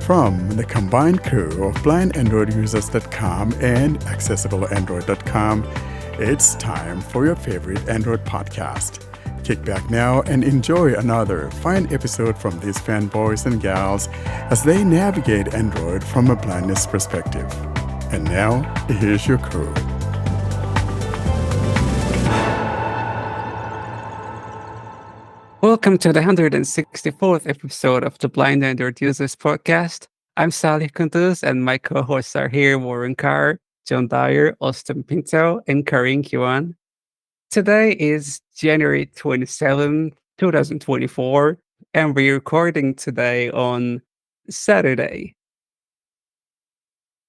From the combined crew of blindandroidusers.com and accessibleandroid.com, it's time for your favorite Android podcast. Kick back now and enjoy another fine episode from these fanboys and gals as they navigate Android from a blindness perspective. And now, here's your crew. Welcome to the 164th episode of the Blind Android Users Podcast. I'm Salih Kunduz, and my co-hosts are here, Warren Carr, John Dyer, Austin Pinto, and Karin Kiwan. Today is January 27, 2024, and we're recording today on Saturday.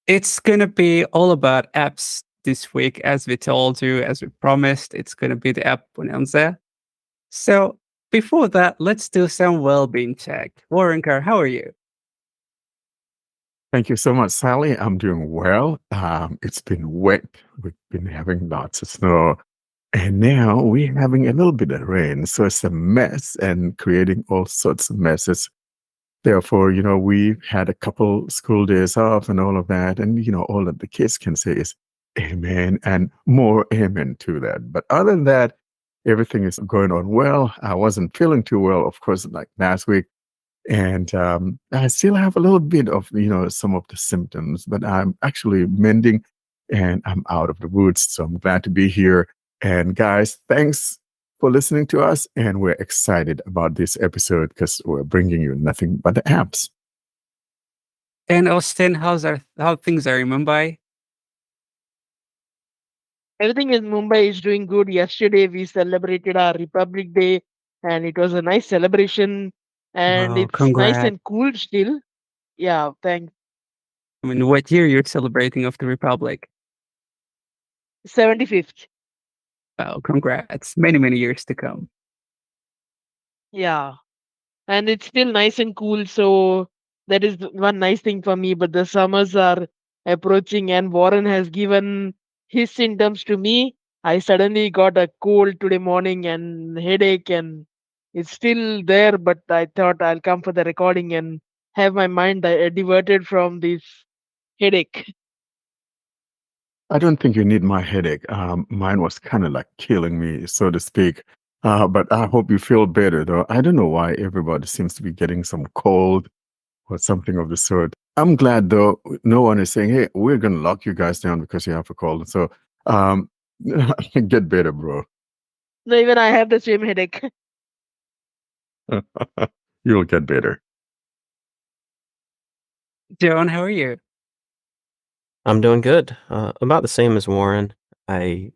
It's going to be all about apps this week, as we told you, as we promised. It's going to be the App Bonanza. So, before that, let's do some well-being check. Warren Carr, how are you? Thank you so much, Sally. I'm doing well. It's been wet. We've been having lots of snow. And now we're having a little bit of rain. So it's a mess and creating all sorts of messes. Therefore, we've had a couple school days off and all of that. And, all that the kids can say is amen and more amen to that. But other than that, everything is going on well. I wasn't feeling too well, of course, like last week. And I still have a little bit of, some of the symptoms, but I'm actually mending and I'm out of the woods. So I'm glad to be here. And guys, thanks for listening to us. And we're excited about this episode because we're bringing you nothing but the apps. And Austin, how things are in Mumbai? Everything in Mumbai is doing good. Yesterday, we celebrated our Republic Day, and it was a nice celebration. And Wow, it's congrats. nice and cool still. Yeah, thanks. I mean, what year you're celebrating of the Republic? 75th. Wow, congrats. Many, many years to come. Yeah. And it's still nice and cool. So that is one nice thing for me. But the summers are approaching, and Warren has given his symptoms to me. I suddenly got a cold today morning and headache, and it's still there. But I thought I'll come for the recording and have my mind diverted from this headache. I don't think you need my headache. Mine was kind of like killing me, so to speak. But I hope you feel better, though. I don't know why everybody seems to be getting some cold or something of the sort. I'm glad, though, no one is saying, hey, we're going to lock you guys down because you have a cold. So get better, bro. No, even I have the same headache. You'll get better. John, how are you? I'm doing good. About the same as Warren. I'm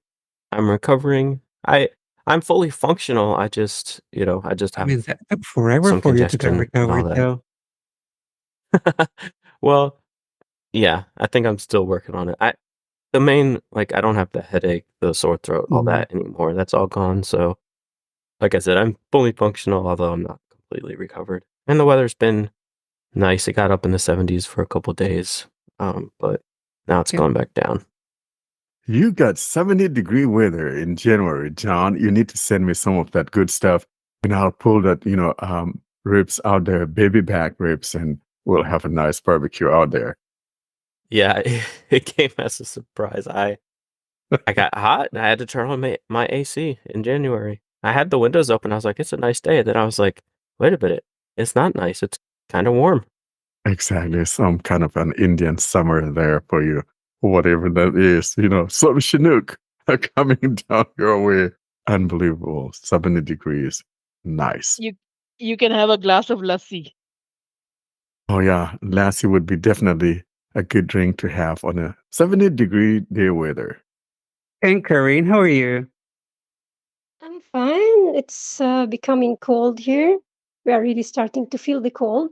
recovering. I'm fully functional. I just have I mean, that took forever some for you to get congestion and all recovered, though. that. Well, yeah, I think I'm still working on it. I don't have the headache, the sore throat, all that anymore. That's all gone. So, like I said, I'm fully functional, although I'm not completely recovered. And the weather's been nice. It got up in the 70s for a couple days, but now it's gone back down. You got 70-degree weather in January, John. You need to send me some of that good stuff, and I'll pull that, ribs out there, baby back ribs, and we'll have a nice barbecue out there. Yeah, it came as a surprise. I got hot and I had to turn on my AC in January. I had the windows open. I was like, it's a nice day. Then I was like, wait a minute. It's not nice. It's kind of warm. Exactly. Some kind of an Indian summer there for you, whatever that is. Some Chinook coming down your way. Unbelievable. 70 degrees. Nice. You can have a glass of lassi. Oh, yeah. Lassi would be definitely a good drink to have on a 70-degree day weather. And Karin, how are you? I'm fine. It's becoming cold here. We are really starting to feel the cold.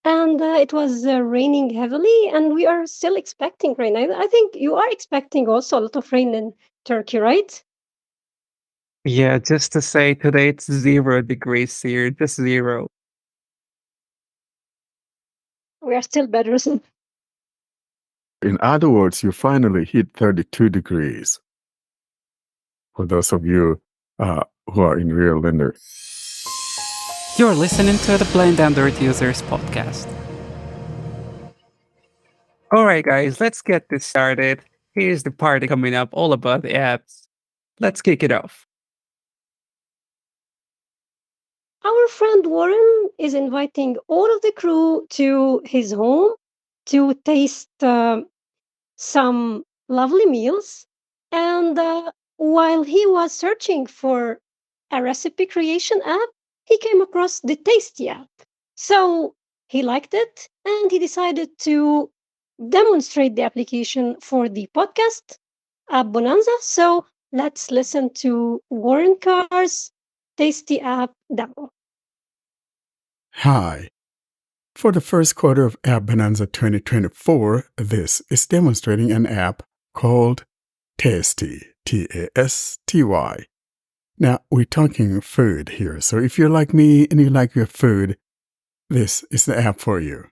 And it was raining heavily, and we are still expecting rain. I think you are expecting also a lot of rain in Turkey, right? Yeah, just to say, today it's 0 degrees here, just 0. We are still better. In other words, you finally hit 32 degrees. For those of you who are in real Linder. You're listening to the Blind Android Users Podcast. All right, guys, let's get this started. Here's the party coming up, all about the apps. Let's kick it off. Our friend Warren is inviting all of the crew to his home to taste some lovely meals. And while he was searching for a recipe creation app, he came across the Tasty app. So he liked it and he decided to demonstrate the application for the podcast, App Bonanza. So let's listen to Warren Carr's Tasty app demo. Hi. For the first quarter of App Bonanza 2024, this is demonstrating an app called Tasty, Tasty. Now, we're talking food here, so if you're like me and you like your food, this is the app for you.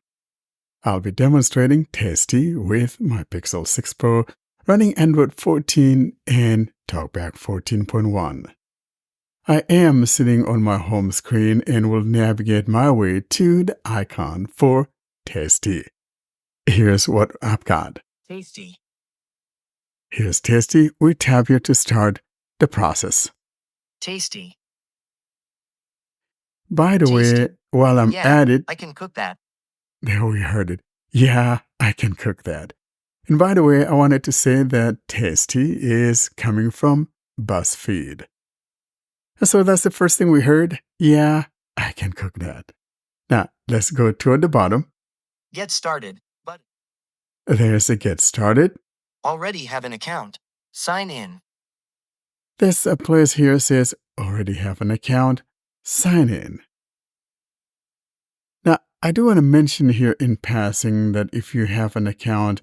I'll be demonstrating Tasty with my Pixel 6 Pro running Android 14 and TalkBack 14.1. I am sitting on my home screen and will navigate my way to the icon for Tasty. Here's what I've got. Tasty. Here's Tasty. We tap here to start the process. Tasty. By the way, Tasty. while I'm Yeah, at it, I can cook that. there we heard it. Yeah, I can cook that. And by the way, I wanted to say that Tasty is coming from BuzzFeed. And so that's the first thing we heard. Yeah, I can cook that. Now, let's go toward the bottom. Get started. But There's a get started. already have an account. Sign in. There's a place here says already have an account. Sign in. Now, I do want to mention here in passing that if you have an account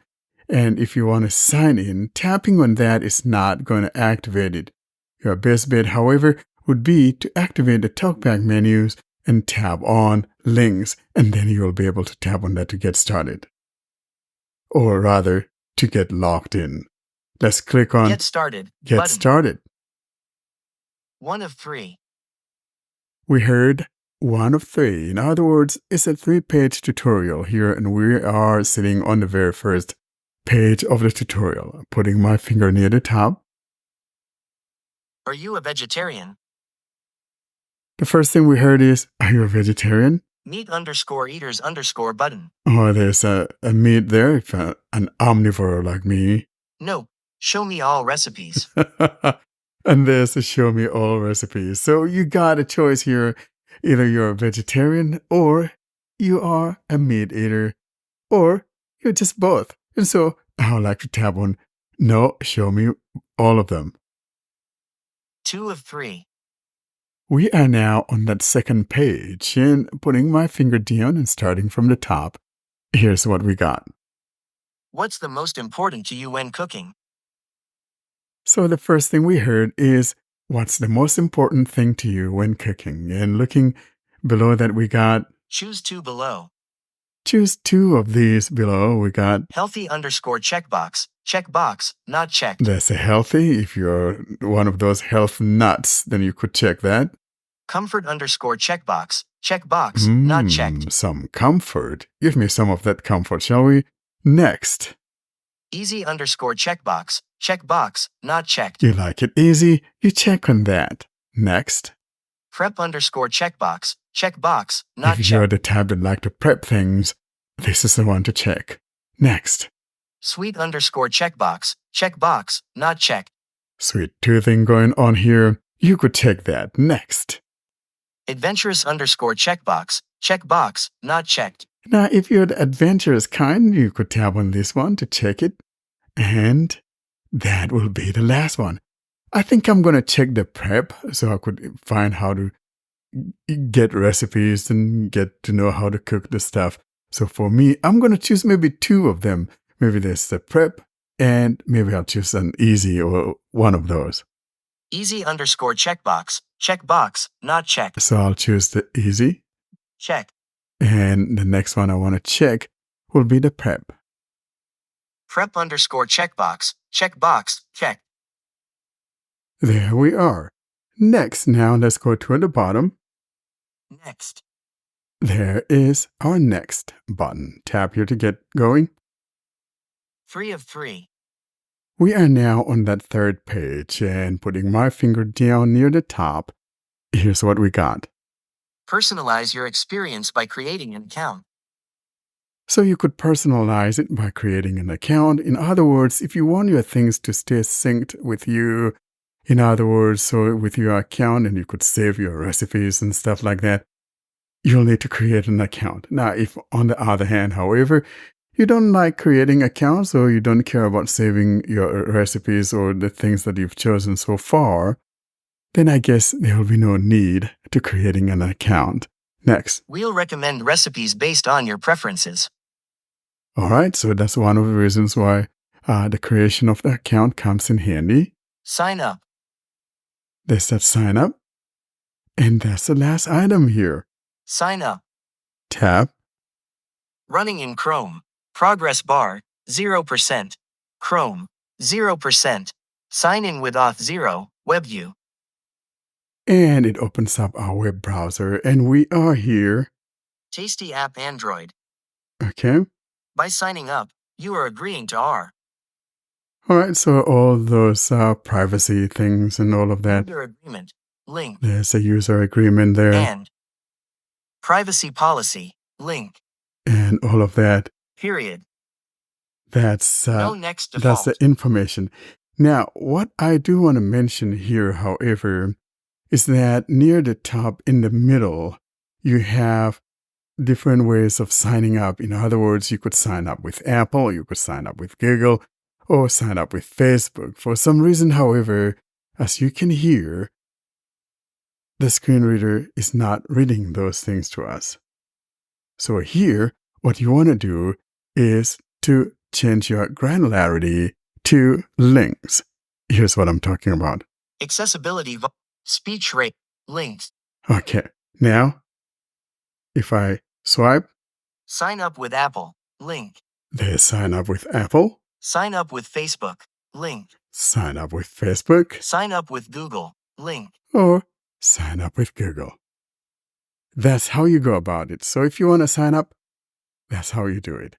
and if you want to sign in, tapping on that is not going to activate it. Your best bet, however, would be to activate the TalkBack menus and tap on links, and then you'll be able to tap on that to get started. Or rather, to get logged in. Let's click on Get started. Get button. Started. 1 of 3. We heard 1 of 3. In other words, it's a 3-page tutorial here, and we are sitting on the very first page of the tutorial. Putting my finger near the top. Are you a vegetarian? The first thing we heard is, are you a vegetarian? Meat_eaters_ button. Oh, there's a meat there, if an omnivore like me. No. Show me all recipes. And there's a show me all recipes. So you got a choice here. Either you're a vegetarian, or you are a meat eater, or you're just both. And so I would like to tap on no, show me all of them. 2 of 3. We are now on that second page, and putting my finger down and starting from the top, here's what we got. What's the most important to you when cooking? So the first thing we heard is, what's the most important thing to you when cooking? And looking below that, we got, Choose 2 below. choose 2 of these below. We got, Healthy_checkbox. Checkbox, not checked. that's a healthy. If you're one of those health nuts, then you could check that. Comfort_checkbox. Checkbox, not checked. Some comfort. Give me some of that comfort, shall we? Next. Easy_checkbox. Checkbox, not checked. You like it easy? You check on that. Next. Prep_checkbox. Checkbox, not If you're checked. the type that like to prep things, this is the one to check. Next. Sweet_checkbox. Checkbox, not checked. Sweet toothing going on here. You could check that. Next. Adventurous_checkbox. Checkbox, not checked. Now, if you're the adventurous kind, you could tap on this one to check it. And that will be the last one. I think I'm going to check the prep so I could find how to get recipes and get to know how to cook the stuff. So for me, I'm going to choose maybe 2 of them. Maybe there's the prep, and maybe I'll choose an easy or one of those. Easy_checkbox. Checkbox, not checked. So I'll choose the easy. Check. And the next one I want to check will be the prep. Prep_checkbox. Checkbox, checked. There we are. Next, now let's go to the bottom. Next. There is our next button. Tap here to get going. 3 of 3. We are now on that third page, and putting my finger down near the top, here's what we got. Personalize your experience by creating an account. So you could personalize it by creating an account. In other words, if you want your things to stay synced with you, in other words, so with your account, and you could save your recipes and stuff like that, you'll need to create an account. Now, if on the other hand, however, you don't like creating accounts or you don't care about saving your recipes or the things that you've chosen so far, then I guess there will be no need to creating an account. Next. We'll recommend recipes based on your preferences. All right, so that's one of the reasons why the creation of the account comes in handy. Sign up. There's that sign up. And that's the last item here. Sign up. Tab. Running in Chrome. Progress bar, 0%. Chrome, 0%. Sign in with auth 0, WebView. And it opens up our web browser, and we are here. Tasty App Android. Okay. By signing up, you are agreeing to our All right, so all those privacy things and all of that. user agreement, link, There's a user agreement there. and privacy policy, link, And all of that. period. That's No next that's default. the information. Now, what I do want to mention here, however, is that near the top in the middle, you have different ways of signing up. In other words, you could sign up with Apple, you could sign up with Google, or sign up with Facebook. For some reason, however, as you can hear, the screen reader is not reading those things to us. So here, what you want to do is to change your granularity to links. Here's what I'm talking about. Accessibility, speech rate, links. Okay, now, if I swipe, Sign up with Apple, link. there's sign up with Apple, Sign up with Facebook, link. sign up with Facebook, Sign up with Google, link. or sign up with Google. That's how you go about it. So if you want to sign up, that's how you do it.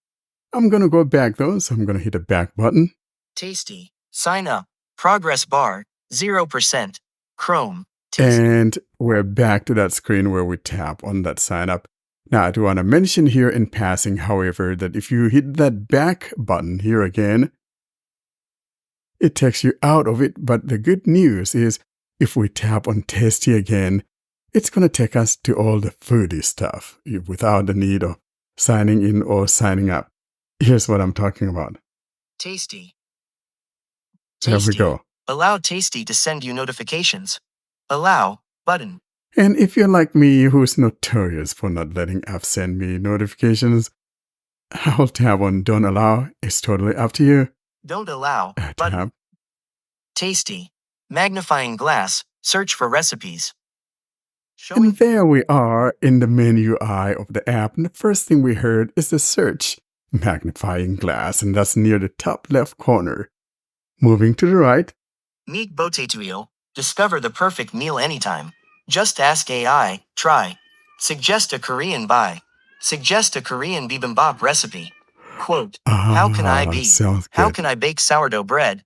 I'm going to go back though, so I'm going to hit the back button. Tasty. Sign up. Progress bar, 0%. Chrome. Tasty. And we're back to that screen where we tap on that sign up. Now, I do want to mention here in passing, however, that if you hit that back button here again, it takes you out of it. But the good news is if we tap on Tasty again, it's going to take us to all the foodie stuff without the need of signing in or signing up. Here's what I'm talking about. Tasty. There we Tasty. go. Allow Tasty to send you notifications. Allow button. And if you're like me, who's notorious for not letting apps send me notifications, I'll tap on Don't Allow. It's totally up to you. Don't allow button. Tab. Tasty. Magnifying glass. Search for recipes. Showing And there we are in the menu eye of the app. And the first thing we heard is the search magnifying glass, and that's near the top left corner. Moving to the right, Meet Botetuil. Discover the perfect meal anytime. Just ask AI. Try. Suggest a Korean buy. Suggest a Korean bibimbap recipe. Quote. How can I be? sounds How good. can I bake sourdough bread?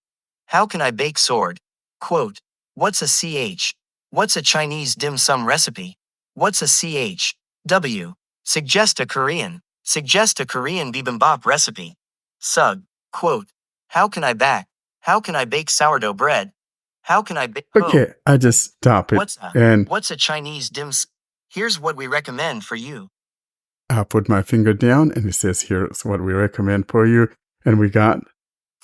How can I bake sword? Quote. What's a CH? What's a Chinese dim sum recipe? What's a CH? W. Suggest a Korean. Suggest a Korean bibimbap recipe. Sug. Quote. How can I bake? How can I bake sourdough bread? How can I bake? Okay, I just stop it. And What's a Chinese dim sum? Here's what we recommend for you. I put my finger down and it says here's what we recommend for you. And we got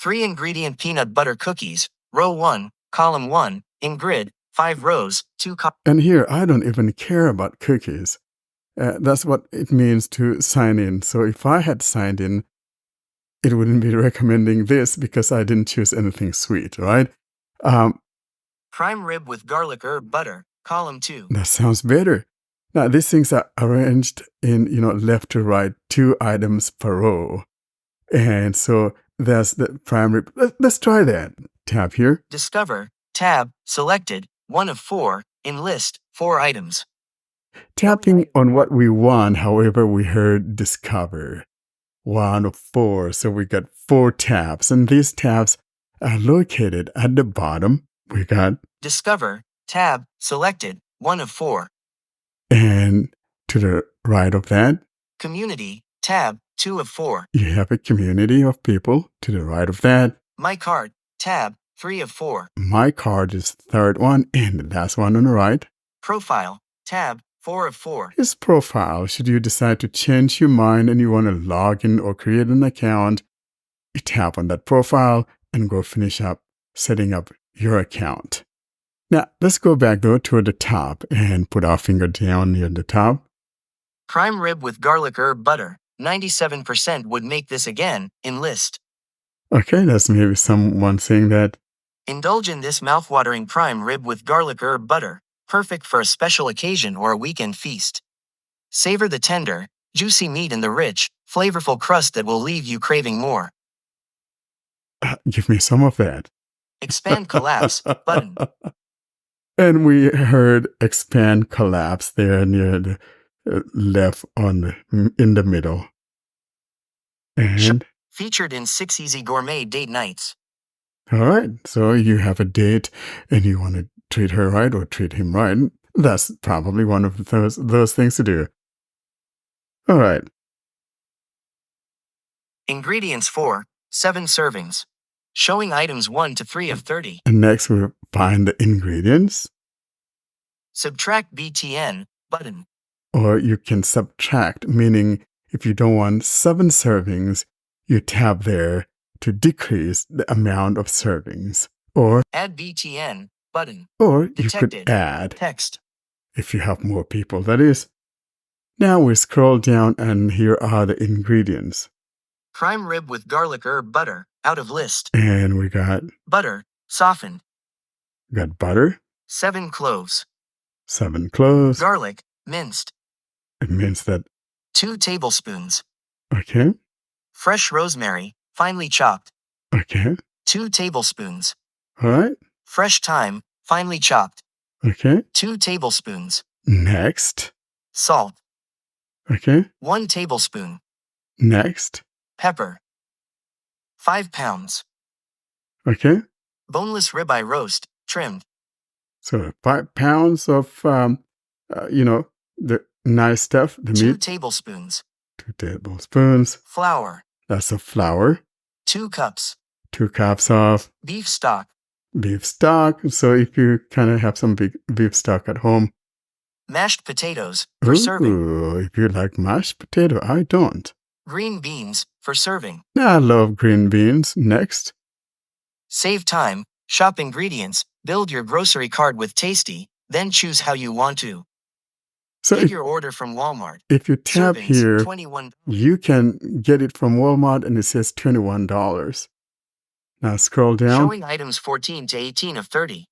3 ingredient peanut butter cookies. Row 1, column 1, in grid, 5 rows, 2 and here I don't even care about cookies. That's what it means to sign in. So if I had signed in, it wouldn't be recommending this because I didn't choose anything sweet, right? prime rib with garlic herb butter, column 2. That sounds better. Now these things are arranged in, left to right, 2 items per row. And so there's the prime rib. Let's try that. Tab here. Discover, tab, selected, 1 of 4, in list, 4 items. Tapping on what we want, however, we heard discover. one of four. So we got 4 tabs, and these tabs are located at the bottom. We got Discover, tab, selected, 1 of 4. and to the right of that, Community, tab, 2 of 4. you have a community of people. To the right of that, My card, tab, 3 of 4. my card is the third one, and the last one on the right Profile, tab, 4 of 4. is profile. Should you decide to change your mind and you want to log in or create an account, you tap on that profile and go finish up setting up your account. Now, let's go back though to the top and put our finger down near the top. Prime rib with garlic herb butter, 97% would make this again, in list. Okay, that's maybe someone saying that. Indulge in this mouthwatering prime rib with garlic herb butter, perfect for a special occasion or a weekend feast. Savor the tender, juicy meat and the rich, flavorful crust that will leave you craving more. Give me some of that. Expand collapse, button. And we heard expand collapse there near the left in the middle. And Featured in 6 easy gourmet date nights. all right, so you have a date and you want to treat her right or treat him right. That's probably one of those things to do. All right. Ingredients for 7 servings. Showing items 1 to 3 of 30. And next we find the ingredients, Subtract BTN, button. or you can subtract, meaning if you don't want 7 servings, you tap there to decrease the amount of servings. Or Add BTN, button. you Detected. could add, Text. if you have more people, that is. Now we scroll down and here are the ingredients. Prime rib with garlic herb butter, out of list. And we got Butter, softened. butter, 7 cloves. 7 cloves. Garlic, minced. It means that, 2 tablespoons. okay, Fresh rosemary, finely chopped. okay, 2 tablespoons. all right, Fresh thyme, finely chopped. okay. 2 tablespoons. Next, Salt, okay, 1 tablespoon. next, Pepper, 5 pounds. okay. Boneless ribeye roast, trimmed. So 5 pounds of, the nice stuff, the 2 meat, tablespoons. 2 tablespoons. Flour, That's of flour, 2 cups. 2 cups of Beef stock, beef stock. So if you kind of have some beef stock at home, mashed potatoes, for serving. ooh, if you like mashed potato, I don't. Green beans, for serving. I love green beans. Next, Save time, shop ingredients, build your grocery cart with Tasty, then choose how you want to. so Get if, your order from Walmart. if you tap Servings, here, 21. you can get it from Walmart and it says $21. Now scroll down. Showing items 14 to 18 of 30.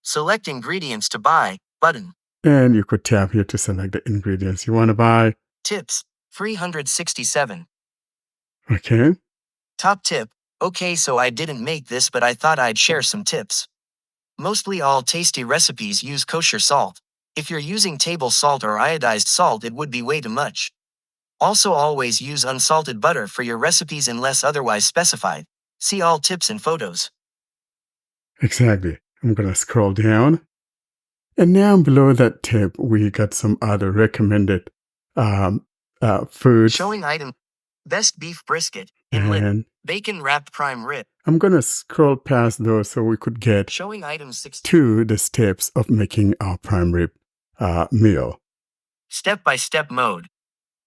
Select ingredients to buy, button. And you could tap here to select the ingredients you want to buy. Tips, 367. Okay. Top tip, okay, so I didn't make this, but I thought I'd share some tips. Mostly all tasty recipes use kosher salt. If you're using table salt or iodized salt, it would be way too much. Also, always use unsalted butter for your recipes unless otherwise specified. See all tips and photos. Exactly. I'm going to scroll down. And now below that tip, we got some other recommended foods. Showing item, best beef brisket, inlet, And bacon wrapped prime rib. I'm going to scroll past those so we could get Showing items 6 to the steps of making our prime rib meal. step-by-step mode.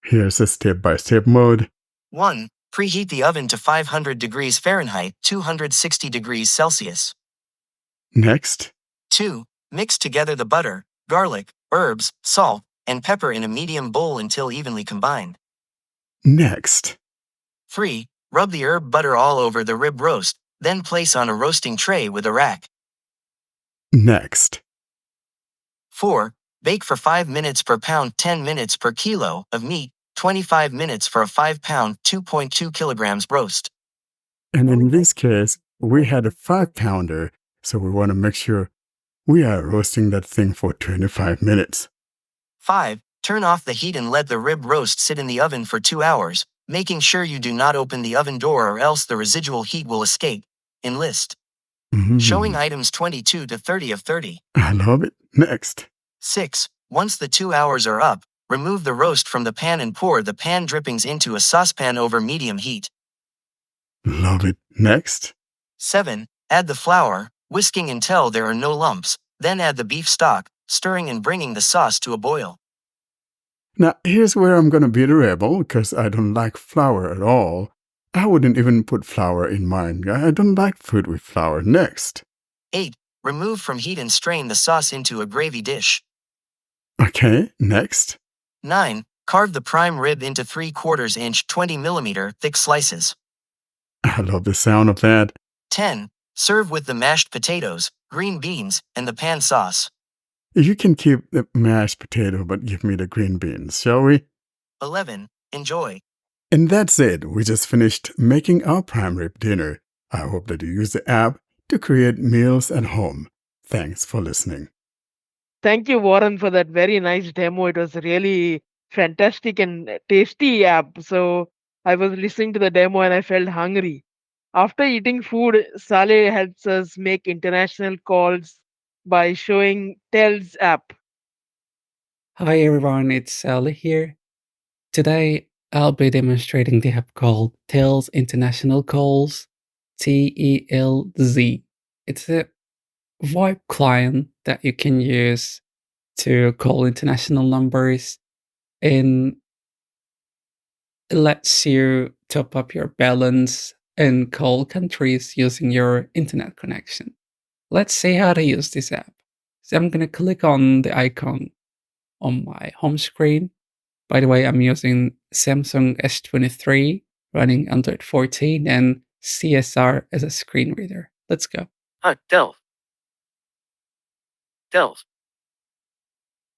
Here's a step-by-step mode. 1. Preheat the oven to 500 degrees Fahrenheit, 260 degrees Celsius. Next, 2. Mix together the butter, garlic, herbs, salt, and pepper in a medium bowl until evenly combined. next, 3. Rub the herb butter all over the rib roast, then place on a roasting tray with a rack. next, 4. Bake for 5 minutes per pound, 10 minutes per kilo of meat, 25 minutes for a 5-pound, 2.2 kilograms roast. and in this case, we had a 5-pounder, so we want to make sure we are roasting that thing for 25 minutes. 5. Turn off the heat and let the rib roast sit in the oven for 2 hours, Making sure you do not open the oven door or else the residual heat will escape. Enlist. Showing items 22 to 30 of 30. I love it. Next. 6. Once the 2 hours are up, remove the roast from the pan and pour the pan drippings into a saucepan over medium heat. Love it. Next. 7. Add the flour, whisking until there are no lumps, then add the beef stock, stirring and bringing the sauce to a boil. Now, here's where I'm going to be the rebel because I don't like flour at all. I wouldn't even put flour in mine. I don't like food with flour. Next. 8. Remove from heat and strain the sauce into a gravy dish. Okay, next. 9. Carve the prime rib into 3/4 inch 20 mm thick slices. I love the sound of that. 10. Serve with the mashed potatoes, green beans, and the pan sauce. You can keep the mashed potato, but give me the green beans, shall we? 11. Enjoy. And that's it. We just finished making our prime rib dinner. I hope that you use the app to create meals at home. Thanks for listening. Thank you, Warren, for that very nice demo. It was really fantastic and tasty app. So I was listening to the demo and I felt hungry. After eating food, Saleh helps us make international calls by showing Telz app. Hi everyone, it's Sally here. Today I'll be demonstrating the app called Telz International Calls, TELZ. It's a VoIP client that you can use to call international numbers, and it lets you top up your balance and call countries using your internet connection. Let's see how to use this app. So I'm going to click on the icon on my home screen. By the way, I'm using Samsung S23 running Android 14 and CSR as a screen reader. Let's go. Hi, Telz.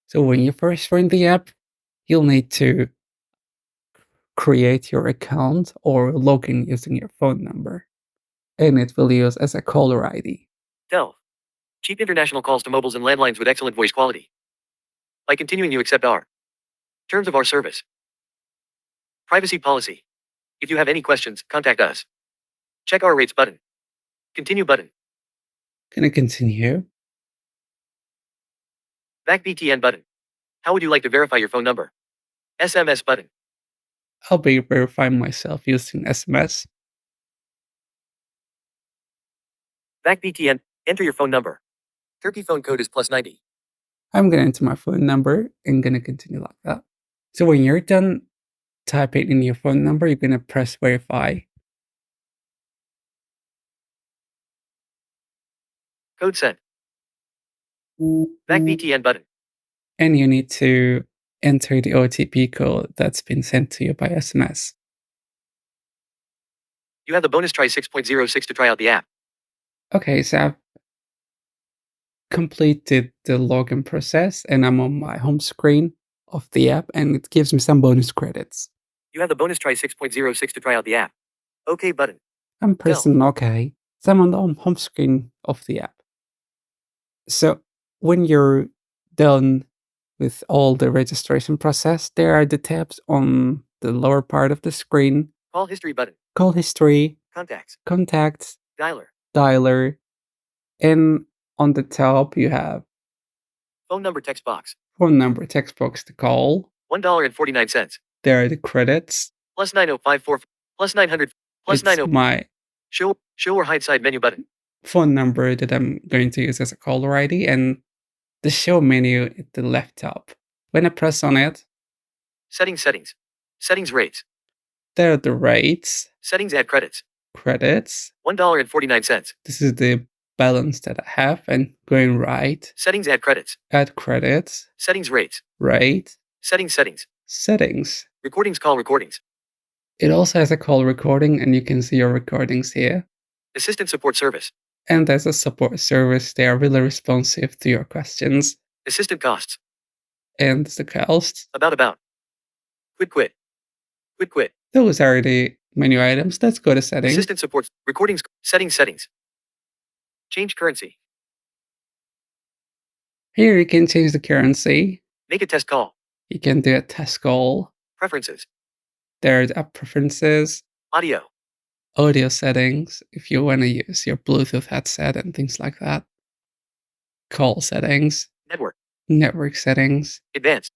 So when you first join the app, you'll need to create your account or log in using your phone number. And it will use as a caller ID. Telz. Cheap international calls to mobiles and landlines with excellent voice quality. By continuing, you accept our terms of our service. Privacy policy. If you have any questions, contact us. Check our rates button. Continue button. Gonna continue. Back BTN button. How would you like to verify your phone number? SMS button. I'll be verifying myself using SMS. Back BTN. Enter your phone number. Turkey phone code is +90. I'm gonna enter my phone number and gonna continue like that. So when you're done typing in your phone number, you're gonna press verify. Code sent. Back BTN button. And you need to enter the OTP code that's been sent to you by SMS. You have the bonus try 6.06 to try out the app. Okay, so I've completed the login process and I'm on my home screen of the app and it gives me some bonus credits. You have the bonus try 6.06 to try out the app. OK button. I'm pressing OK. So I'm on the home screen of the app. So when you're done with all the registration process, there are the tabs on the lower part of the screen. Call history button. Call history, Contacts. contacts, Dialer. dialer, and on the top you have Phone number text box. phone number text box to call. $1.49. There are the credits. Plus 9054. Plus 900. Plus It's 90. my Show or hide side menu button. phone number that I'm going to use as a caller ID and the show menu at the left top. When I press on it, Settings. Settings rates. there are the rates, Settings add credits. credits. $1.49. This is the balance that I have, and going right, Settings add credits. add credits, Settings rates. rate, Settings. settings. Recordings call recordings. It also has a call recording and you can see your recordings here. Assistant support service. And as a support service, they are really responsive to your questions. Assistant costs. And the cost. About. Quit. Those are the menu items. Let's go to settings. Assistant support. Recordings. Settings. Change currency. Here you can change the currency. Make a test call. You can do a test call. Preferences. There are the app preferences, Audio. audio settings, if you want to use your Bluetooth headset and things like that. Call settings, Network. network settings, Advanced.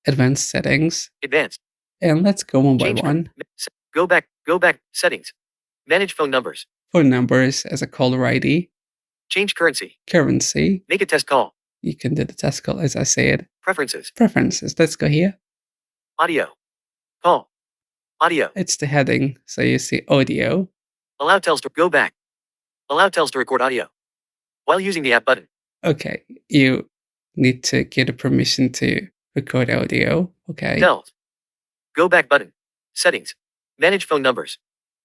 advanced settings, Advanced. and let's go one by Change. one. Go back. Go back. Settings. Manage phone numbers. Phone numbers as a caller ID, Change currency. currency. Make a test call. You can do the test call as I said. Preferences. Preferences. Let's go here. Audio. Call. Audio. It's the heading. So you see audio. Allow Telz to go back. Allow Telz to record audio. While using the app button. Okay. You need to get a permission to record audio. Okay. Telz. Go back button. Settings. Manage phone numbers.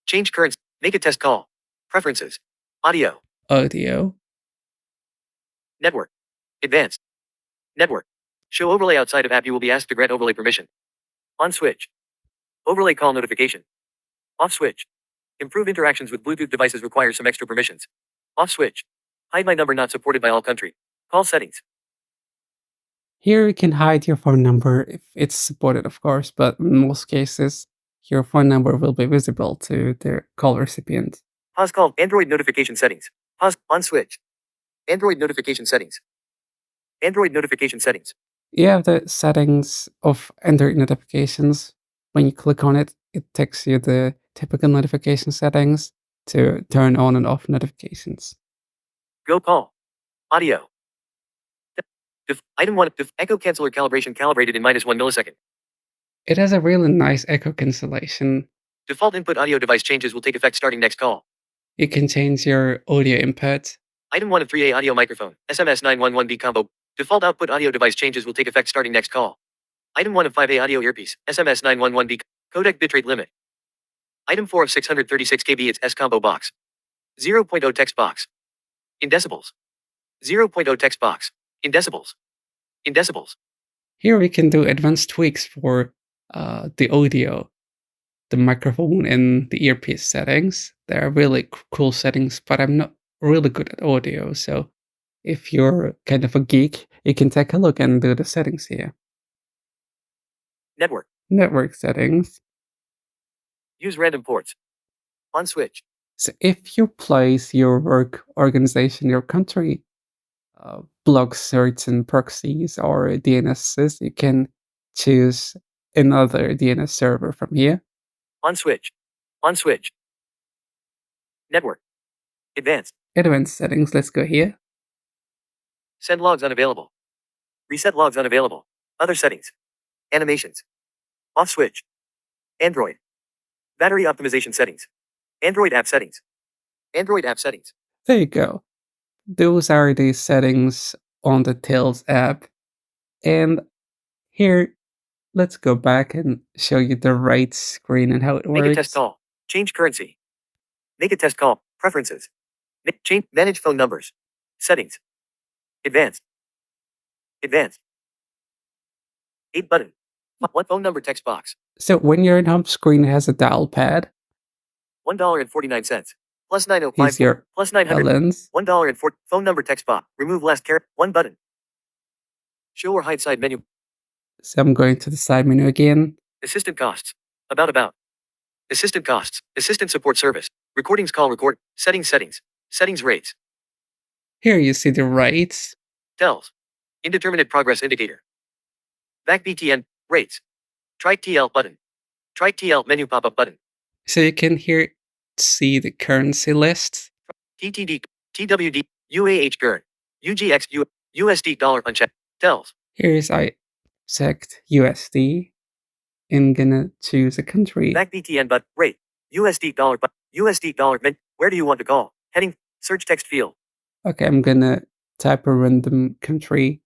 Change currency. Make a test call. Preferences. Audio. Audio. Network. Advanced. Network. Show overlay outside of app. You will be asked to grant overlay permission. On switch. Overlay call notification. Off switch. Improve interactions with Bluetooth devices requires some extra permissions. Off switch. Hide my number not supported by all country. Call settings. Here you can hide your phone number if it's supported, of course, but in most cases, your phone number will be visible to the call recipient. Pause call. Android notification settings. Pause. On switch. Android notification settings. Android notification settings. You have the settings of Android notifications. When you click on it, it takes you the typical notification settings to turn on and off notifications. Go call. Audio. Item 1. Echo canceller calibration calibrated in -1 millisecond. It has a really nice echo cancellation. Default input audio device changes will take effect starting next call. You can change your audio input. Item 1 of 3A audio microphone. SMS 911B combo. Default output audio device changes will take effect starting next call. Item 1 of 5A audio earpiece. SMS 911B. Codec bitrate limit. Item 4 of 636 KB it's S combo box. 0.0 text box. In decibels. 0.0 text box. In decibels. In decibels. Here we can do advanced tweaks for the audio, the microphone, and the earpiece settings. They're really cool settings, but I'm not really good at audio, so if you're kind of a geek, you can take a look and do the settings here. Network. Network settings. Use random ports. On switch. So if you place your work, organization, your country block certain proxies or DNSs, you can choose another DNS server from here. On switch. On switch. Network. Advanced. Advanced settings, let's go here. Send logs unavailable. Reset logs unavailable. Other settings. Animations. Off switch. Android. Battery optimization settings. Android app settings. Android app settings. There you go. Those are the settings on the Telz app. And here, let's go back and show you the right screen and how it works. Make a test call. Change currency. Make a test call. Preferences. Change. Manage phone numbers. Settings. Advanced. Advanced. 8 button. One phone number text box. So when you're in home screen, it has a dial pad. $1.49. Plus Here's 905. your Plus 900. balance. $1.04. Phone number text box. Remove last character. 1 button. Show or hide side menu. So I'm going to the side menu again. Assistant costs. About. Assistant costs. Assistant support service. Recordings call record. Settings settings. Settings rates. Here you see the rates. Telz. Indeterminate progress indicator. Back BTN. Rates. Try TL button. Try TL menu pop-up button. So you can here see the currency list. TTD. TWD. UAH GERN. UGX. USD dollar unchecked. Telz. Here's I checked USD and gonna choose a country. Back BTN but rate. USD dollar but USD dollar men. Where do you want to call? Heading. Search text field. Okay, I'm gonna type a random country.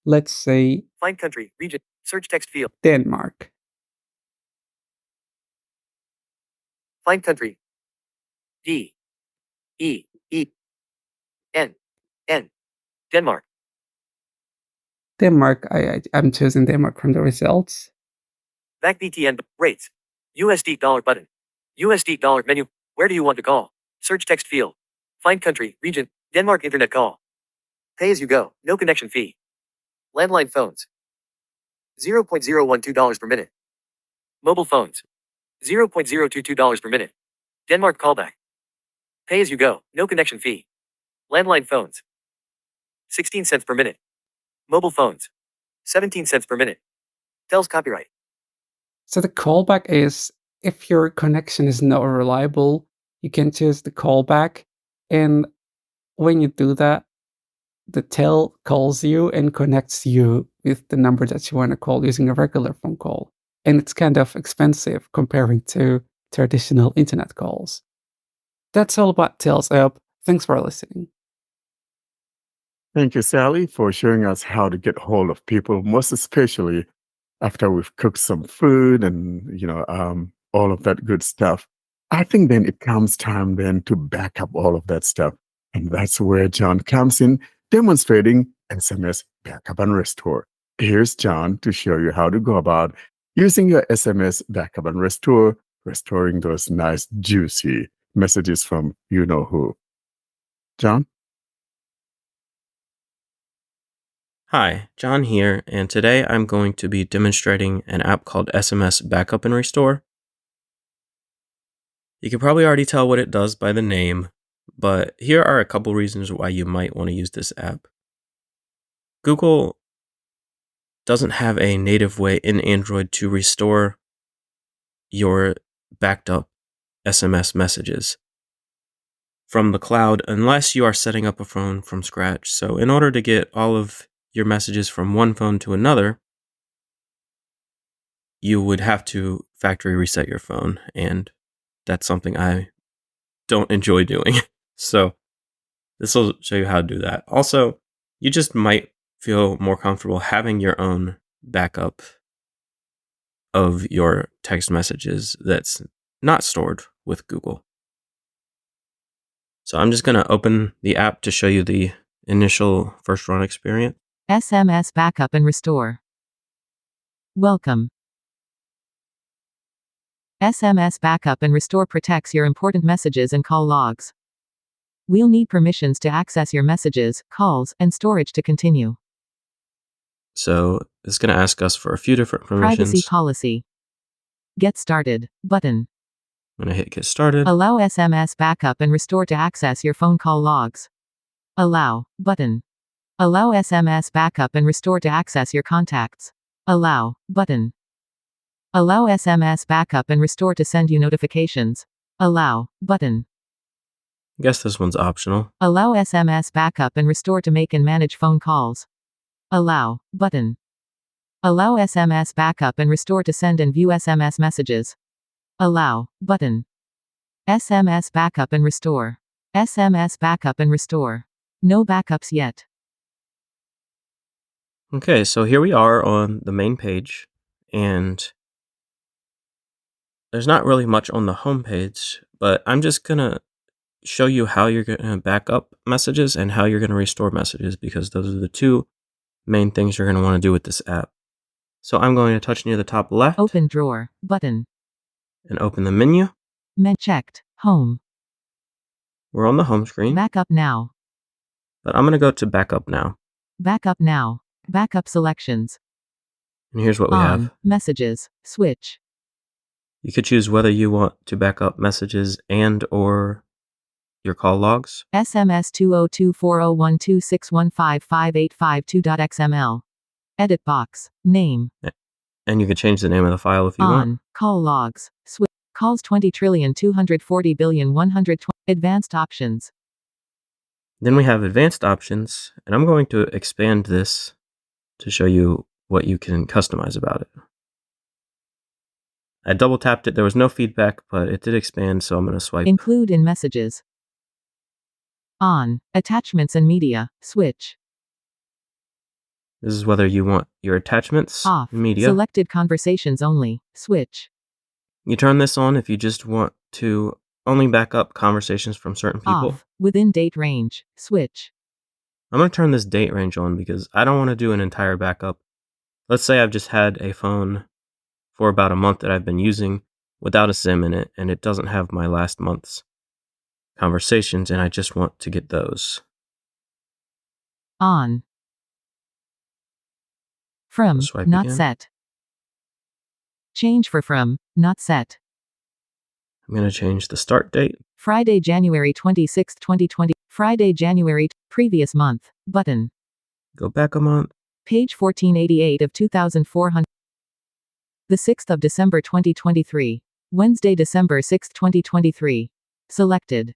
Let's say Find country. Region. Search text field. Denmark. Find country. D. E. E. N. N. Denmark. Denmark, I'm choosing Denmark from the results. Back BTN rates. USD dollar button. USD dollar menu. Where do you want to call? Search text field. Find country, region, Denmark internet call. Pay as you go, no connection fee. Landline phones. $0.012 per minute. Mobile phones. $0.022 per minute. Denmark callback. Pay as you go, no connection fee. Landline phones. 16 cents per minute. Mobile phones. 17 cents per minute. Telz copyright. So the callback is if your connection is not reliable, you can choose the callback. And when you do that, the tel calls you and connects you with the number that you want to call using a regular phone call. And it's kind of expensive comparing to traditional internet calls. That's all about Telz app. Thanks for listening. Thank you, Sally, for showing us how to get hold of people, most especially after we've cooked some food and, all of that good stuff. I think then it comes time then to back up all of that stuff. And that's where John comes in, demonstrating SMS Backup and Restore. Here's John to show you how to go about using your SMS Backup and Restore, restoring those nice, juicy messages from you-know-who. John? Hi, John here, and today I'm going to be demonstrating an app called SMS Backup and Restore. You can probably already tell what it does by the name, but here are a couple reasons why you might want to use this app. Google doesn't have a native way in Android to restore your backed up SMS messages from the cloud unless you are setting up a phone from scratch. So in order to get all of your messages from one phone to another, you would have to factory reset your phone, and that's something I don't enjoy doing. So this will show you how to do that. Also, you just might feel more comfortable having your own backup of your text messages that's not stored with Google. So I'm just going to open the app to show you the initial first run experience. SMS Backup and Restore. Welcome. SMS Backup and Restore protects your important messages and call logs. We'll need permissions to access your messages, calls, and storage to continue. So it's going to ask us for a few different permissions. Privacy policy. Get started button. I'm going to hit get started. Allow SMS Backup and Restore to access your phone call logs. Allow button. Allow SMS Backup and Restore to access your contacts. Allow button. Allow SMS Backup and Restore to send you notifications. Allow button. I guess this one's optional. Allow SMS Backup and Restore to make and manage phone calls. Allow button. Allow SMS Backup and Restore to send and view SMS messages. Allow button. SMS Backup and Restore. SMS Backup and Restore. No backups yet. Okay, so here we are on the main page, and there's not really much on the home page, but I'm just going to show you how you're going to back up messages and how you're going to restore messages, because those are the two main things you're going to want to do with this app. So I'm going to touch near the top left. Open drawer button. And open the menu. Checked. Home. We're on the home screen. Backup now. But I'm going to go to backup now. Backup now. Backup selections. And here's what we have. Messages. Switch. You could choose whether you want to back up messages and or your call logs. SMS 2024012615585.xml. Edit box. Name. And you could change the name of the file if you want. Call logs. Switch. Calls 20,240,120. Advanced options. Then we have advanced options, and I'm going to expand this to show you what you can customize about it. I double tapped it. There was no feedback, but it did expand, so I'm going to swipe. Include in messages. On. Attachments and media. Switch. This is whether you want your attachments, Off. media. Selected conversations only. Switch. You turn this on if you just want to only back up conversations from certain people. Off. Within date range. Switch. I'm going to turn this date range on because I don't want to do an entire backup. Let's say I've just had a phone for about a month that I've been using without a SIM in it, and it doesn't have my last month's conversations, and I just want to get those. On. From. Swipe Not again. set. Change for from. Not set. I'm going to change the start date. Friday, January 26, 2020. Friday, January, previous month, button. Go back a month. Page 1488 of 2400. The 6th of December 2023. Wednesday, December 6, 2023. Selected.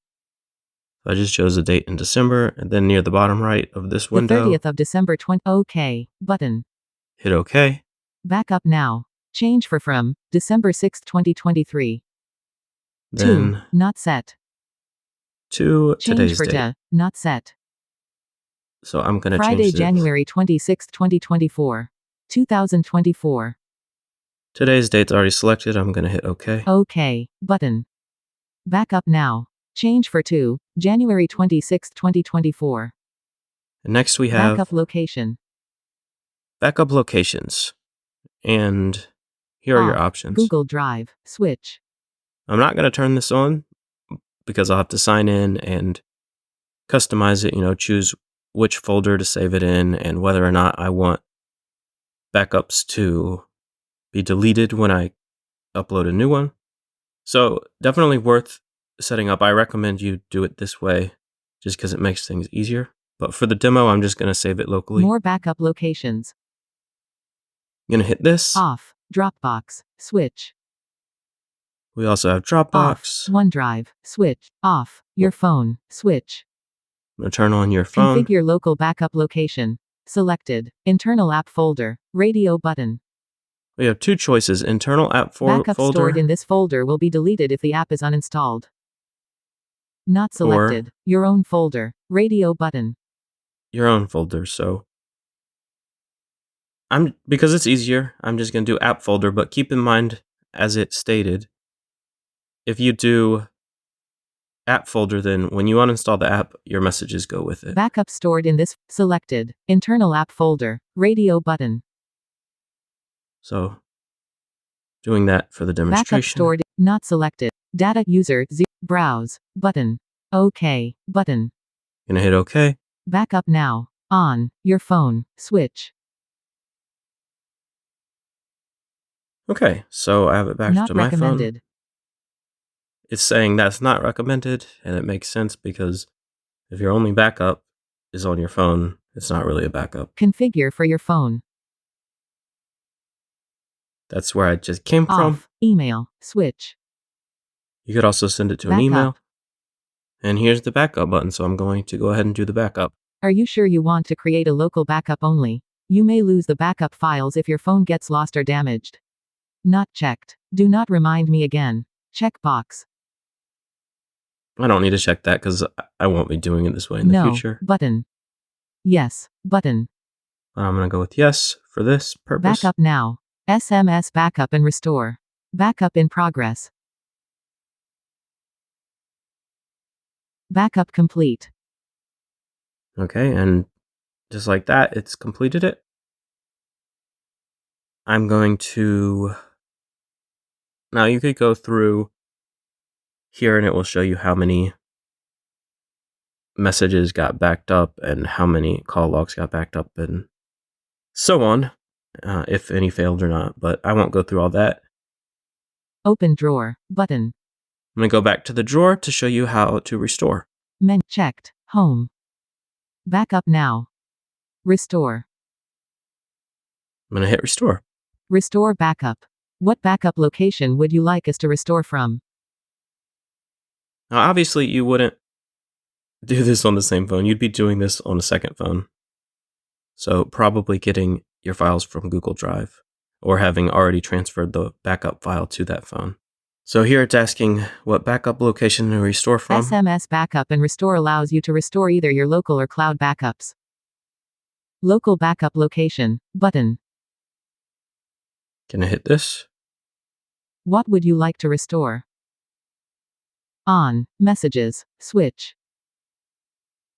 I just chose a date in December, and then near the bottom right of this window, The 30th of December 20. OK. Button. hit OK. Backup now. Change for from December 6, 2023. Then 2. Not set. to Change today's for date. to. Not set. So I'm going to Friday, change this. January 26, 2024. 2024. Today's date's already selected. I'm going to hit OK. OK. Button. Backup now. Change for to January 26, 2024. And next we have Backup location. backup locations. And here are your Off. options. Google Drive. Switch. I'm not going to turn this on because I'll have to sign in and customize it, choose which folder to save it in and whether or not I want backups to be deleted when I upload a new one. So definitely worth setting up. I recommend you do it this way just because it makes things easier. But for the demo, I'm just going to save it locally. More backup locations. I'm going to hit this. Off. Dropbox. Switch. We also have Off. Dropbox. OneDrive. Switch. Off. Your phone. Switch. I'm going to turn on your phone. Configure local backup location. Selected. Internal app folder. Radio button. We have two choices. Internal app Backup folder. stored in this folder will be deleted if the app is uninstalled. Not selected. Your own folder. Radio button. Your own folder. So because it's easier, I'm just going to do app folder, but keep in mind, as it stated, if you do app folder, then when you uninstall the app, your messages go with it. Backup stored in this selected. Internal app folder. Radio button. So doing that for the demonstration. Backup stored. Not selected. Data user. Browse. Button. OK. Button. Gonna hit OK. Backup now. On. Your phone. Switch. Okay, so I have it back Not to my phone. recommended. It's saying that's not recommended, and it makes sense because if your only backup is on your phone, it's not really a backup. Configure for your phone. That's where I just came from. Off. Email. Switch. You could also send it to an Backup. email. And here's the backup button, so I'm going to go ahead and do the backup. Are you sure you want to create a local backup only? You may lose the backup files if your phone gets lost or damaged. Not checked. Do not remind me again. Checkbox. I don't need to check that because I won't be doing it this way in the No. future. Button. Yes. Button. I'm going to go with yes for this purpose. Backup now. SMS Backup and Restore. Backup in progress. Backup complete. Okay, and just like that, it's completed it. I'm going to... Now you could go through here and it will show you how many messages got backed up and how many call logs got backed up and so on, if any failed or not, but I won't go through all that. Open drawer. Button. I'm going to go back to the drawer to show you how to restore. Checked. Home. Backup now. Restore. I'm going to hit restore. Restore backup. What backup location would you like us to restore from? Now, obviously, you wouldn't do this on the same phone. You'd be doing this on a second phone. So probably getting your files from Google Drive or having already transferred the backup file to that phone. So here it's asking what backup location to restore from. SMS Backup and Restore allows you to restore either your local or cloud backups. Local backup location. Button. Can I hit this? What would you like to restore? On. Messages. Switch.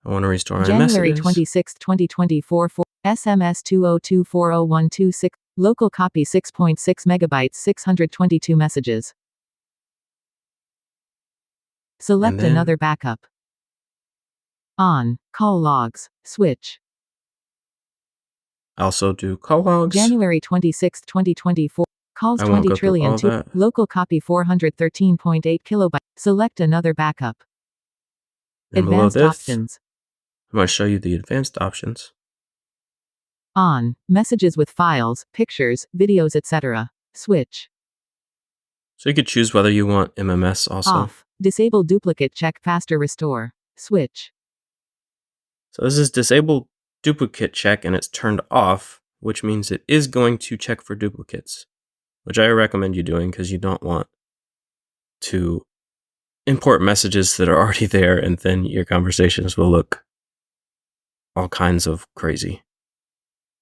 I want to restore my January messages. 26, 2024 for SMS 202401226. Local copy 6.6 megabytes 622 messages. Select then- another backup. On. Call logs. Switch. Also do call logs. January 26, 2024. Calls I won't 20 go through trillion all two. that. Local copy 413.8 kilobytes. Select another backup. And below Advanced this, options. I'm going to show you the advanced options. On. Messages with files, pictures, videos, etc. Switch. So you could choose whether you want MMS also. Off. Disable duplicate check faster restore. Switch. So this is disable duplicate check and it's turned off, which means it is going to check for duplicates, which I recommend you doing because you don't want to import messages that are already there and then your conversations will look all kinds of crazy.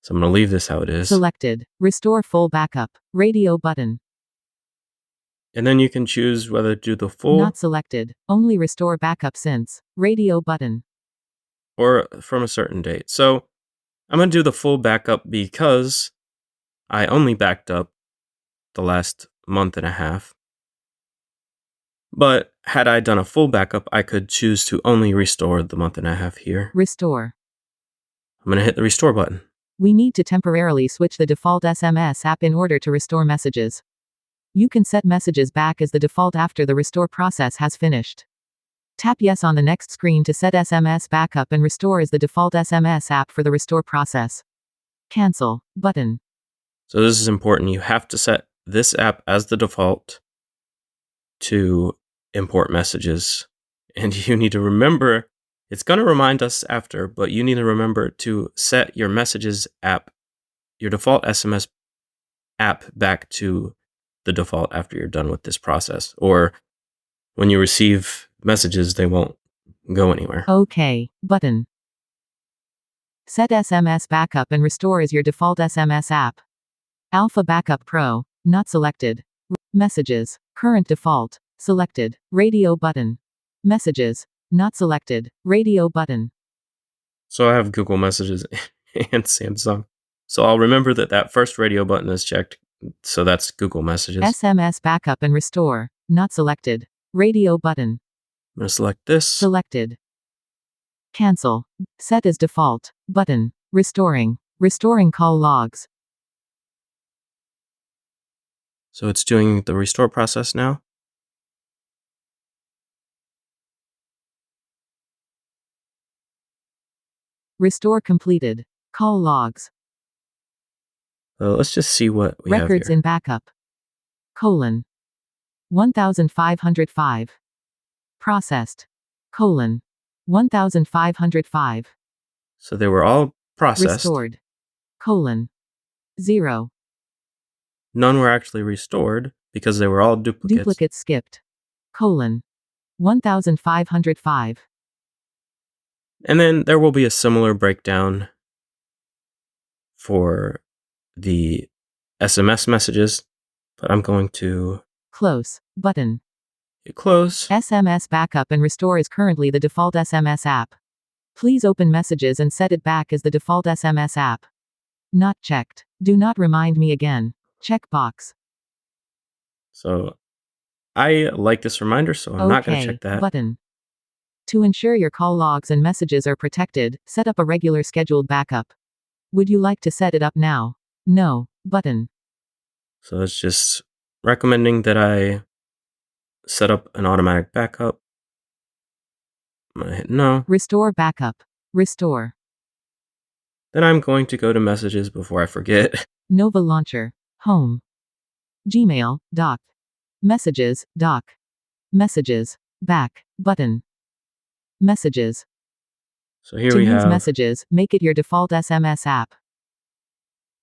So I'm going to leave this how it is. Selected. Restore full backup. Radio button. And then you can choose whether to do the full Not selected. Only restore backup since. Radio button. or from a certain date. So I'm going to do the full backup because I only backed up the last month and a half. But had I done a full backup, I could choose to only restore the month and a half here. Restore. I'm going to hit the restore button. We need to temporarily switch the default SMS app in order to restore messages. You can set messages back as the default after the restore process has finished. Tap yes on the next screen to set SMS Backup and Restore as the default SMS app for the restore process. Cancel button. So this is important. You have to set this app as the default to import messages. And you need to remember, it's going to remind us after, but you need to remember to set your messages app, your default SMS app back to the default after you're done with this process. Or when you receive messages, they won't go anywhere. OK button. Set SMS Backup and Restore as your default SMS app. Alpha Backup Pro, not selected. Messages, current default, selected. Radio button. Messages, not selected. Radio button. So I have Google Messages and Samsung. So I'll remember that that first radio button is checked. So that's Google Messages. SMS Backup and Restore, not selected. Radio button. I'm going to select this. Selected. Cancel. Set as default. Button. Restoring. Restoring call logs. So it's doing the restore process now. Restore completed. Call logs. So let's just see what we Records have here. in backup. 1505. Processed. 1505. So they were all processed. Restored. 0. None were actually restored because they were all duplicates. Duplicates skipped. 1505. And then there will be a similar breakdown for the SMS messages, but I'm going to Close. Button. hit close. SMS Backup and Restore is currently the default SMS app. Please open Messages and set it back as the default SMS app. Not checked. Do not remind me again. Checkbox. So I like this reminder, so I'm not going to check that. Button. To ensure your call logs and messages are protected, set up a regular scheduled backup. Would you like to set it up now? No. Button. So it's just recommending that I set up an automatic backup. I'm going to hit no. Restore backup. Restore. Then I'm going to go to messages before I forget. Nova Launcher. Home. Gmail. Doc. Messages. Doc. Messages. Back. Button. Messages. So here To we use have Messages, make it your default SMS app.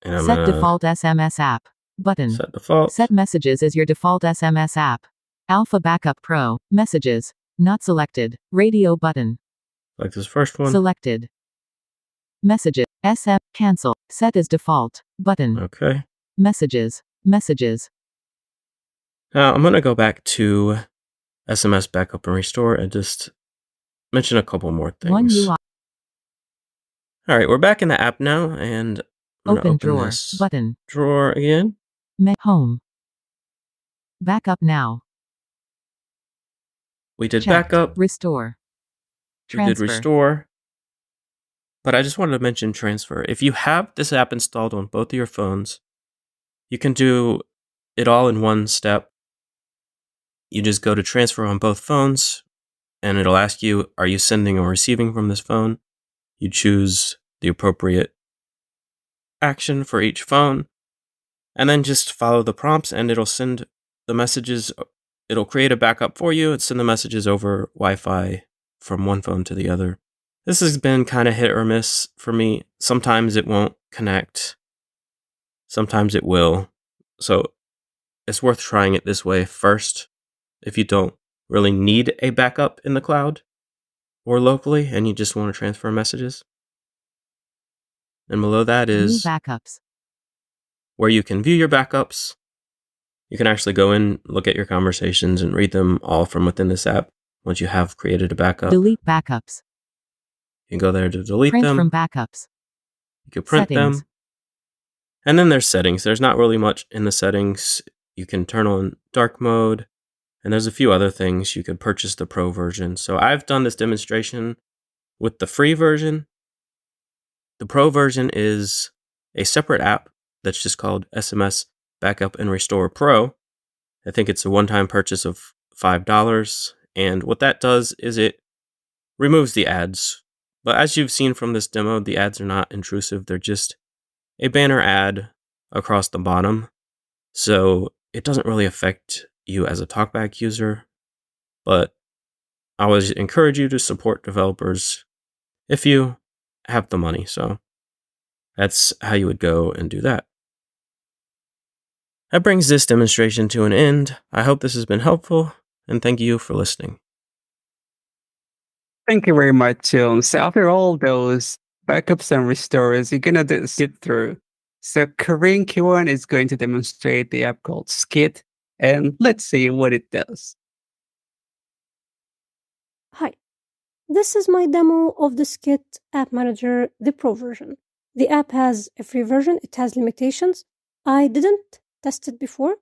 and I'm Set gonna default SMS app. Button. set default. Set Messages as your default SMS app. Alpha Backup Pro. Messages. Not selected. Radio button. Like this first one. Selected. Messages. SM. Cancel. Set as default. Button. Okay. Messages. Messages. Now I'm going to go back to SMS Backup and Restore and just mention a couple more things. One UI. All right, we're back in the app now, and I'm going to Open open drawer. this Button. drawer again. Home. Backup now. We did Checked. backup. Restore. We did Transfer. restore. But I just wanted to mention transfer. If you have this app installed on both of your phones, you can do it all in one step. You just go to transfer on both phones, and it'll ask you, are you sending or receiving from this phone? You choose the appropriate action for each phone, and then just follow the prompts, and it'll send the messages. It'll create a backup for you and send the messages over Wi-Fi from one phone to the other. This has been kind of hit or miss for me. Sometimes it won't connect. Sometimes it will. So it's worth trying it this way first if you don't really need a backup in the cloud or locally and you just want to transfer messages. And below that View is backups. where you can view your backups. You can actually go in, look at your conversations, and read them all from within this app once you have created a backup. Delete backups. You can go there to delete Print them. from backups. You can print Settings. them. And then there's settings. There's not really much in the settings. You can turn on dark mode. And there's a few other things. You could purchase the pro version. So I've done this demonstration with the free version. The pro version is a separate app that's just called SMS Backup and Restore Pro. I think it's a one-time purchase of $5. And what that does is it removes the ads. But as you've seen from this demo, the ads are not intrusive. They're just a banner ad across the bottom. So it doesn't really affect you as a TalkBack user. But I always encourage you to support developers if you have the money. So that's how you would go and do that. That brings this demonstration to an end. I hope this has been helpful, and thank you for listening. Thank you very much, John. So after all those backups and restores, you're gonna do Skit through. So Korean Q1 is going to demonstrate the app called Skit, and let's see what it does. Hi, this is my demo of the Skit App Manager, the Pro version. The app has a free version, it has limitations. I didn't test it before.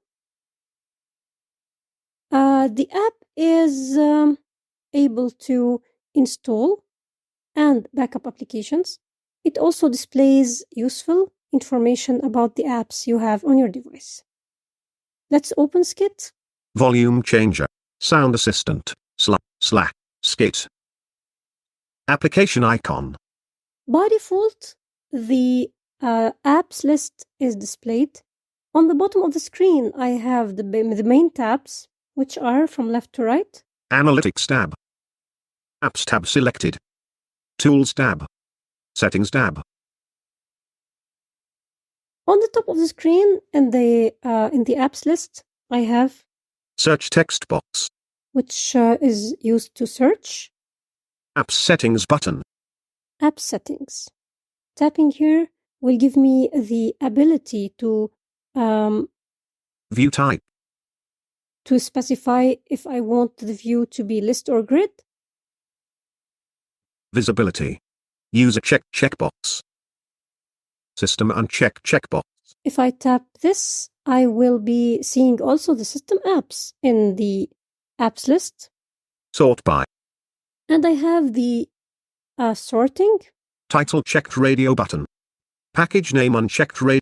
The app is able to install and backup applications. It also displays useful information about the apps you have on your device. Let's open Skit. Volume changer. Sound assistant. Slash. Skit. Application icon. By default, the apps list is displayed. On the bottom of the screen, I have the main tabs, which are from left to right. Analytics tab. Apps tab selected. Tools tab. Settings tab. On the top of the screen, in the apps list, I have Search text box. which is used to search. Apps settings button. App settings. Tapping here will give me the ability to View type. specify if I want the view to be list or grid. Visibility. User checkbox. System uncheck checkbox. If I tap this, I will be seeing also the system apps in the apps list. Sort by. And I have the sorting. Title checked radio button. Package name unchecked radio.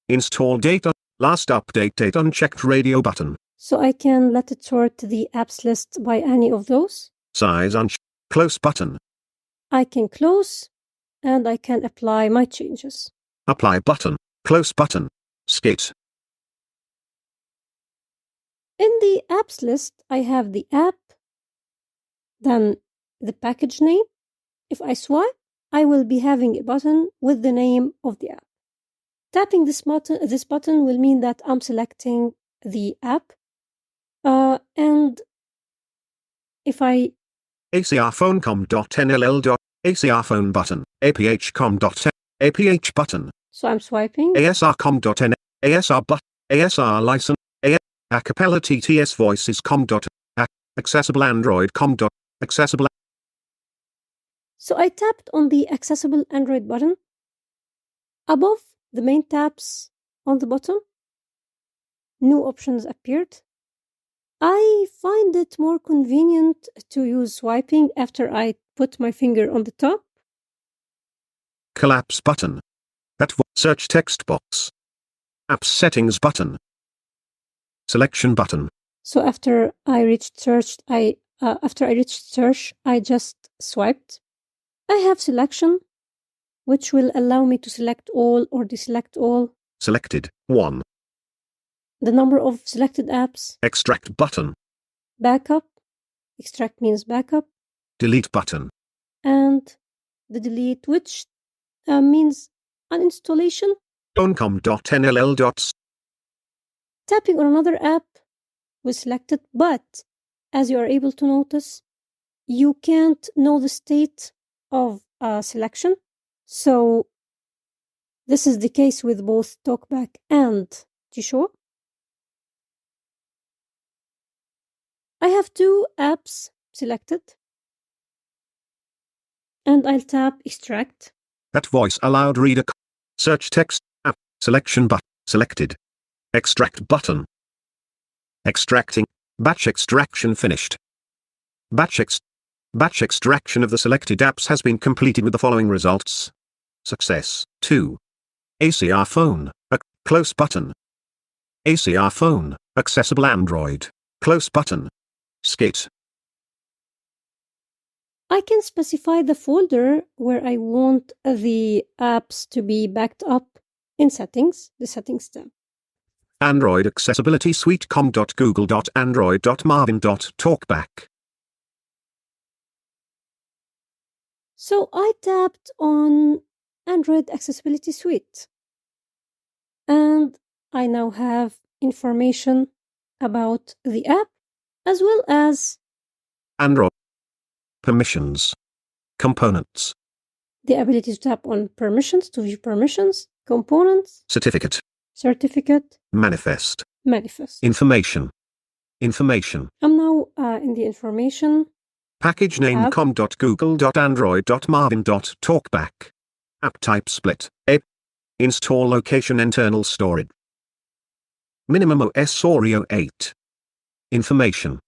Install data. Last update date unchecked radio button. So I can let it sort the apps list by any of those. Size unchecked. Close button. I can close and I can apply my changes. Apply button. Close button. Skit. In the apps list, I have the app, then the package name. If I swipe, I will be having a button with the name of the app. Tapping this button will mean that I'm selecting the app. And if I acrphonecom.nll. acrphone button. aphcom.n. aph button. So I'm swiping. asrcom.n. asr button. asr license. acapella tts voices com. accessible android com. accessible. So I tapped on the accessible Android button. Above the main tabs on the bottom, new options appeared. I find it more convenient to use swiping after I put my finger on the top. Collapse button. Search text box. Apps settings button. Selection button. So after I reached search, I just swiped. I have selection, which will allow me to select all or deselect all. Selected. 1. The number of selected apps. Extract button. Backup. Extract means backup. Delete button. And the delete, which means uninstallation. Oncom.nll. Tapping on another app was selected, but as you are able to notice, you can't know the state of selection. So this is the case with both TalkBack and Tisho. I have 2 apps selected, and I'll tap extract. That voice Aloud Reader. Search text. App. Selection button. Selected. Extract button. Extracting. Batch extraction finished. Batch extraction of the selected apps has been completed with the following results. Success. 2. ACR phone. Close button. ACR phone. Accessible Android. Close button. Skit. I can specify the folder where I want the apps to be backed up in settings, the settings tab. Android Accessibility Suite com.google.android.marvin.talkback. So I tapped on Android Accessibility Suite. And I now have information about the app as well as Android permissions, components, the ability to tap on permissions to view permissions, components, certificate, manifest. information. I'm now in the information. Package name com.google.android.marvin.talkback. App type split. App. Install location internal storage. Minimum OS Oreo 8. Information.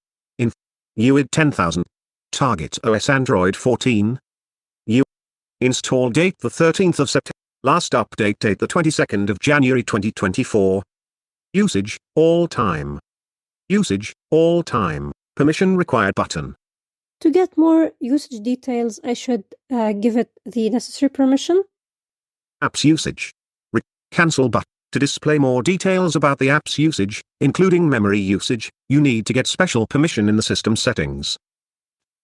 UID 10,000. Target OS Android 14. Install date the 13th of September. Last update date the 22nd of January 2024. Usage, all time. Usage, all time. Permission required button. To get more usage details, I should give it the necessary permission. Apps usage. Cancel button. To display more details about the app's usage, including memory usage, you need to get special permission in the system settings.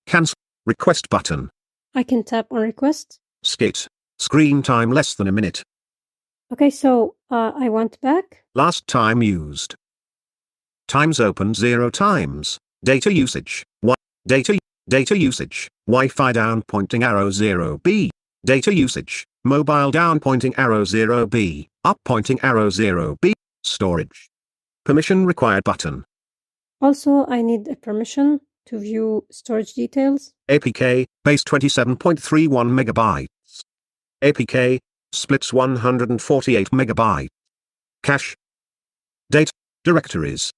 Cancel. Request button. I can tap on request. Skit. Screen time less than a minute. Okay, so I went back. Last time used. Times open 0 times. Data usage. Data usage. Wi-Fi down pointing arrow 0B. Data usage. Mobile down pointing arrow 0B. Up pointing arrow 0B. Storage. Permission required button. Also, I need a permission to view storage details. APK, base 27.31 megabytes. APK, splits 148 megabytes. Cache. Data, directories,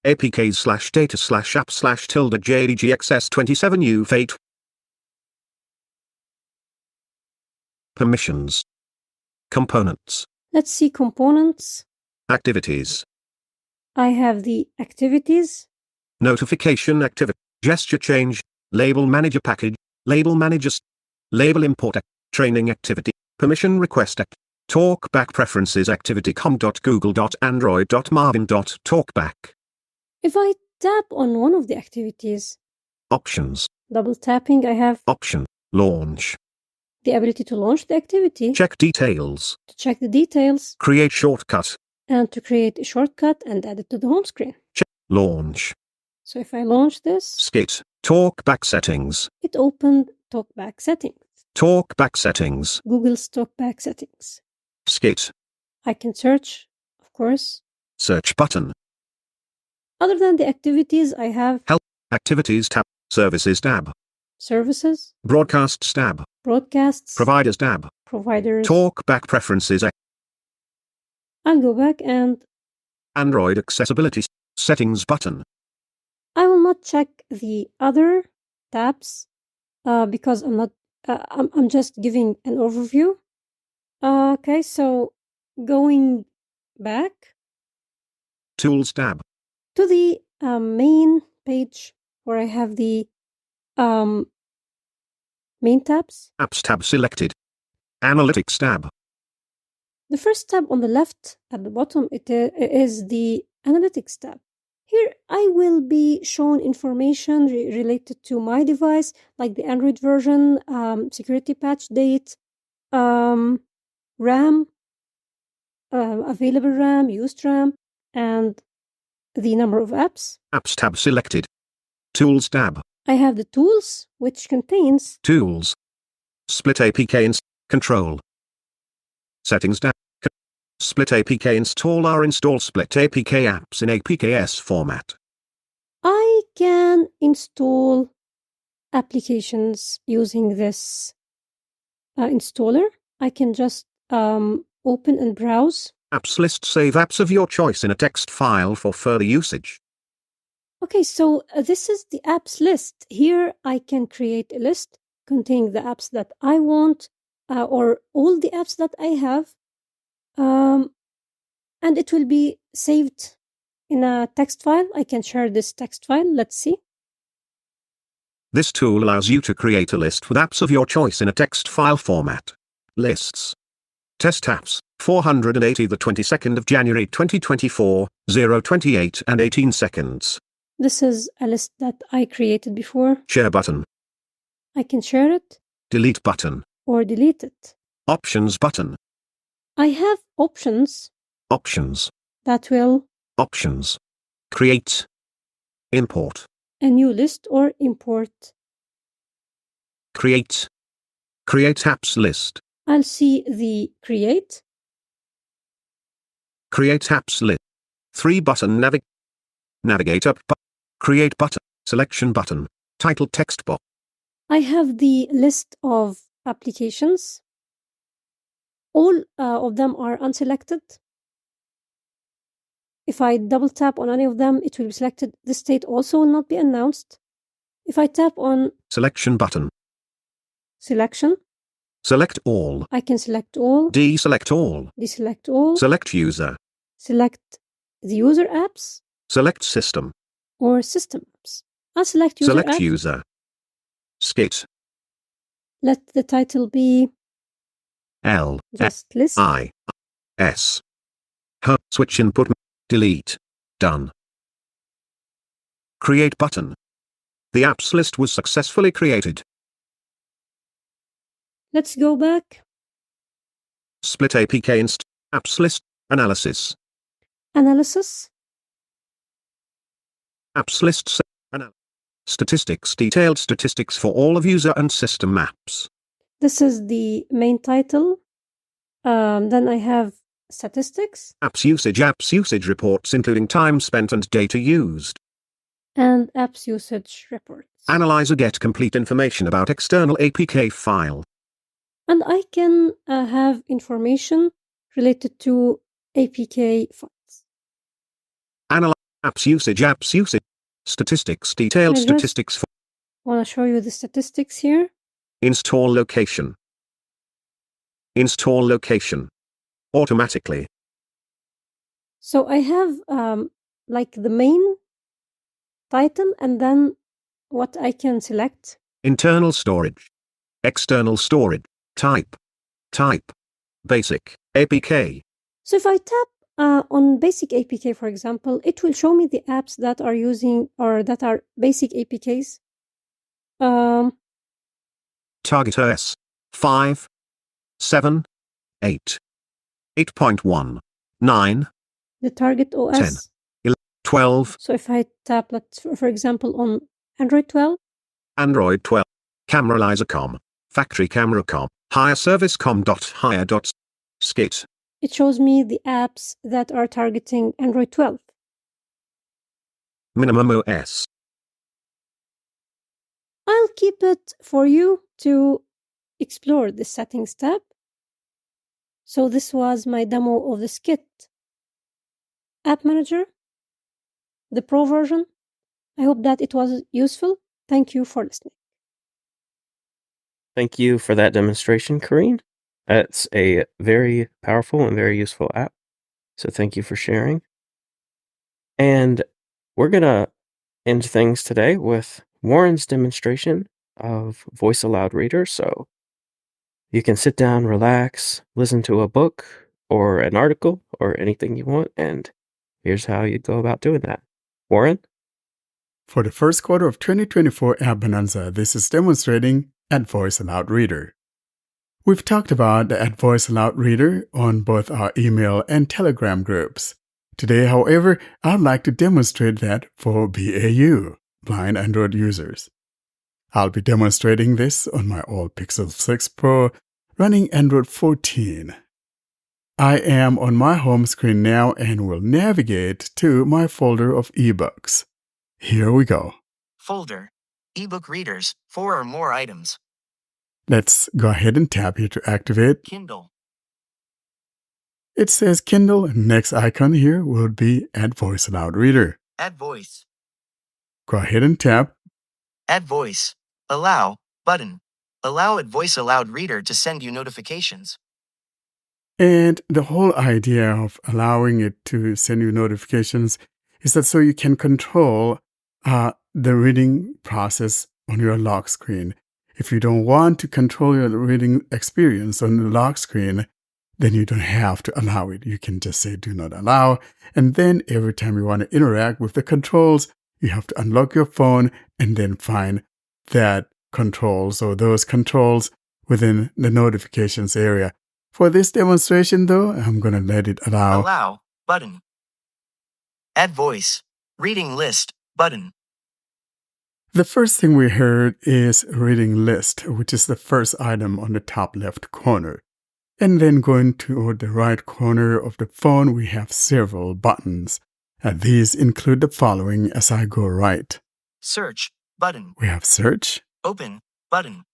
apk/data/app/jdgxs27u8. Permissions. Components. Let's see components. Activities. I have the activities. Notification activity. Gesture change. Label manager package. Label manager. Label import. Training activity. Permission request. Talkback preferences activity com.google.android.marvin.talkback. If I tap on one of the activities, Options. double tapping, I have Option. Launch. the ability to launch the activity, Check details. to check the details, Create shortcut. and to create a shortcut and add it to the home screen. Check. Launch. So if I launch this, Skit. Talkback settings. it opened TalkBack settings, Talkback settings. Google's TalkBack settings. Skit. I can search, of course. Search button. Other than the activities, I have Help. Activities tab. Services tab. services, Broadcasts tab. broadcasts, Providers tab. providers. Talkback preferences. I'll go back and Android accessibility settings button. I will not check the other tabs because I'm not. I'm just giving an overview. Okay, so going back, Tools tab. To the main page where I have the main tabs. Apps tab selected. Analytics tab. The first tab on the left at the bottom is the Analytics tab. Here I will be shown information related to my device, like the Android version, security patch date, RAM, available RAM, used RAM, and the number of apps. Apps tab selected. Tools tab. I have the Tools, which contains Tools. Split APK control. Settings tab. Split APK install or install split APK apps in APKs format. I can install applications using this installer. I can just open and browse. Apps list save apps of your choice in a text file for further usage. Okay, so this is the apps list. Here I can create a list containing the apps that I want or all the apps that I have. And it will be saved in a text file. I can share this text file. Let's see. This tool allows you to create a list with apps of your choice in a text file format. Lists. Test apps, 480 the 22nd of January 2024, 0:28 and 18 seconds. This is a list that I created before. Share button. I can share it. Delete button. Or delete it. Options button. I have options. Options. That will. Options. Create. Import. A new list or import. Create. Create apps list. I'll see the create. Create apps list. 3 button navigate up. Create button. Selection button. Title text box. I have the list of applications. All of them are unselected. If I double tap on any of them, it will be selected. The state also will not be announced. If I tap on Selection button. Selection, Select all. I can select all, Deselect all. deselect all, Select user. select the user apps Select system. or system apps. I'll select user Select apps. user. Skit. Let the title be L. just list. I. S. Her. Switch input. Delete. Done. Create button. The apps list was successfully created. Let's go back. Split APK inst. Apps list. Analysis. Analysis. Apps list. Statistics. Detailed statistics for all of user and system apps. This is the main title. Then I have statistics Apps usage reports including time spent and data used. and apps usage reports. Analyzer get complete information about external APK file. And I can have information related to APK files. Analyze apps usage. Statistics. Detailed I just- statistics for I want to show you the statistics here. install location. Install location. Automatically. So I have like the main title and then what I can select. Internal storage. External storage. Type. Basic. APK. So if I tap on basic APK, for example, it will show me the apps that are using or that are basic APKs. Target OS. 5. 7. 8. 8.1. 9. The target OS. 12. So if I tap, for example, on Android 12, Android 12. Cameralizer.com. Factory camera.com. Higher service.com. Higher. Skit. it shows me the apps that are targeting Android 12. Minimum OS. I'll keep it for you to explore the settings tab. So this was my demo of the Skit App Manager, the Pro version. I hope that it was useful. Thank you for listening. Thank you for that demonstration, Karine. That's a very powerful and very useful app. So thank you for sharing. And we're going to end things today with Warren's demonstration of Voice Aloud Reader. So you can sit down, relax, listen to a book or an article or anything you want. And here's how you go about doing that. Warren? For the first quarter of 2024 App Bonanza, this is demonstrating Add Voice Aloud Reader. We've talked about the Add Voice Aloud Reader on both our email and Telegram groups. Today, however, I'd like to demonstrate that for BAU, blind Android users. I'll be demonstrating this on my old Pixel 6 Pro running Android 14. I am on my home screen now and will navigate to my folder of ebooks. Here we go. Folder. Ebook readers, 4 or more items. Let's go ahead and tap here to activate. Kindle. It says Kindle, and next icon here will be Add Voice Aloud Reader. Add voice. Go ahead and tap. Add voice. Allow, button. Allow Add Voice Aloud Reader to send you notifications. And the whole idea of allowing it to send you notifications is that so you can control the reading process on your lock screen. If you don't want to control your reading experience on the lock screen, then you don't have to allow it. You can just say do not allow. And then every time you want to interact with the controls, you have to unlock your phone and then find that controls or those controls within the notifications area. For this demonstration though, I'm going to let it allow. Allow, button. Add voice. Reading list, button. The first thing we heard is reading list, which is the first item on the top left corner. And then going toward the right corner of the phone, we have several buttons. And these include the following as I go right. Search, button. We have search. Open, button.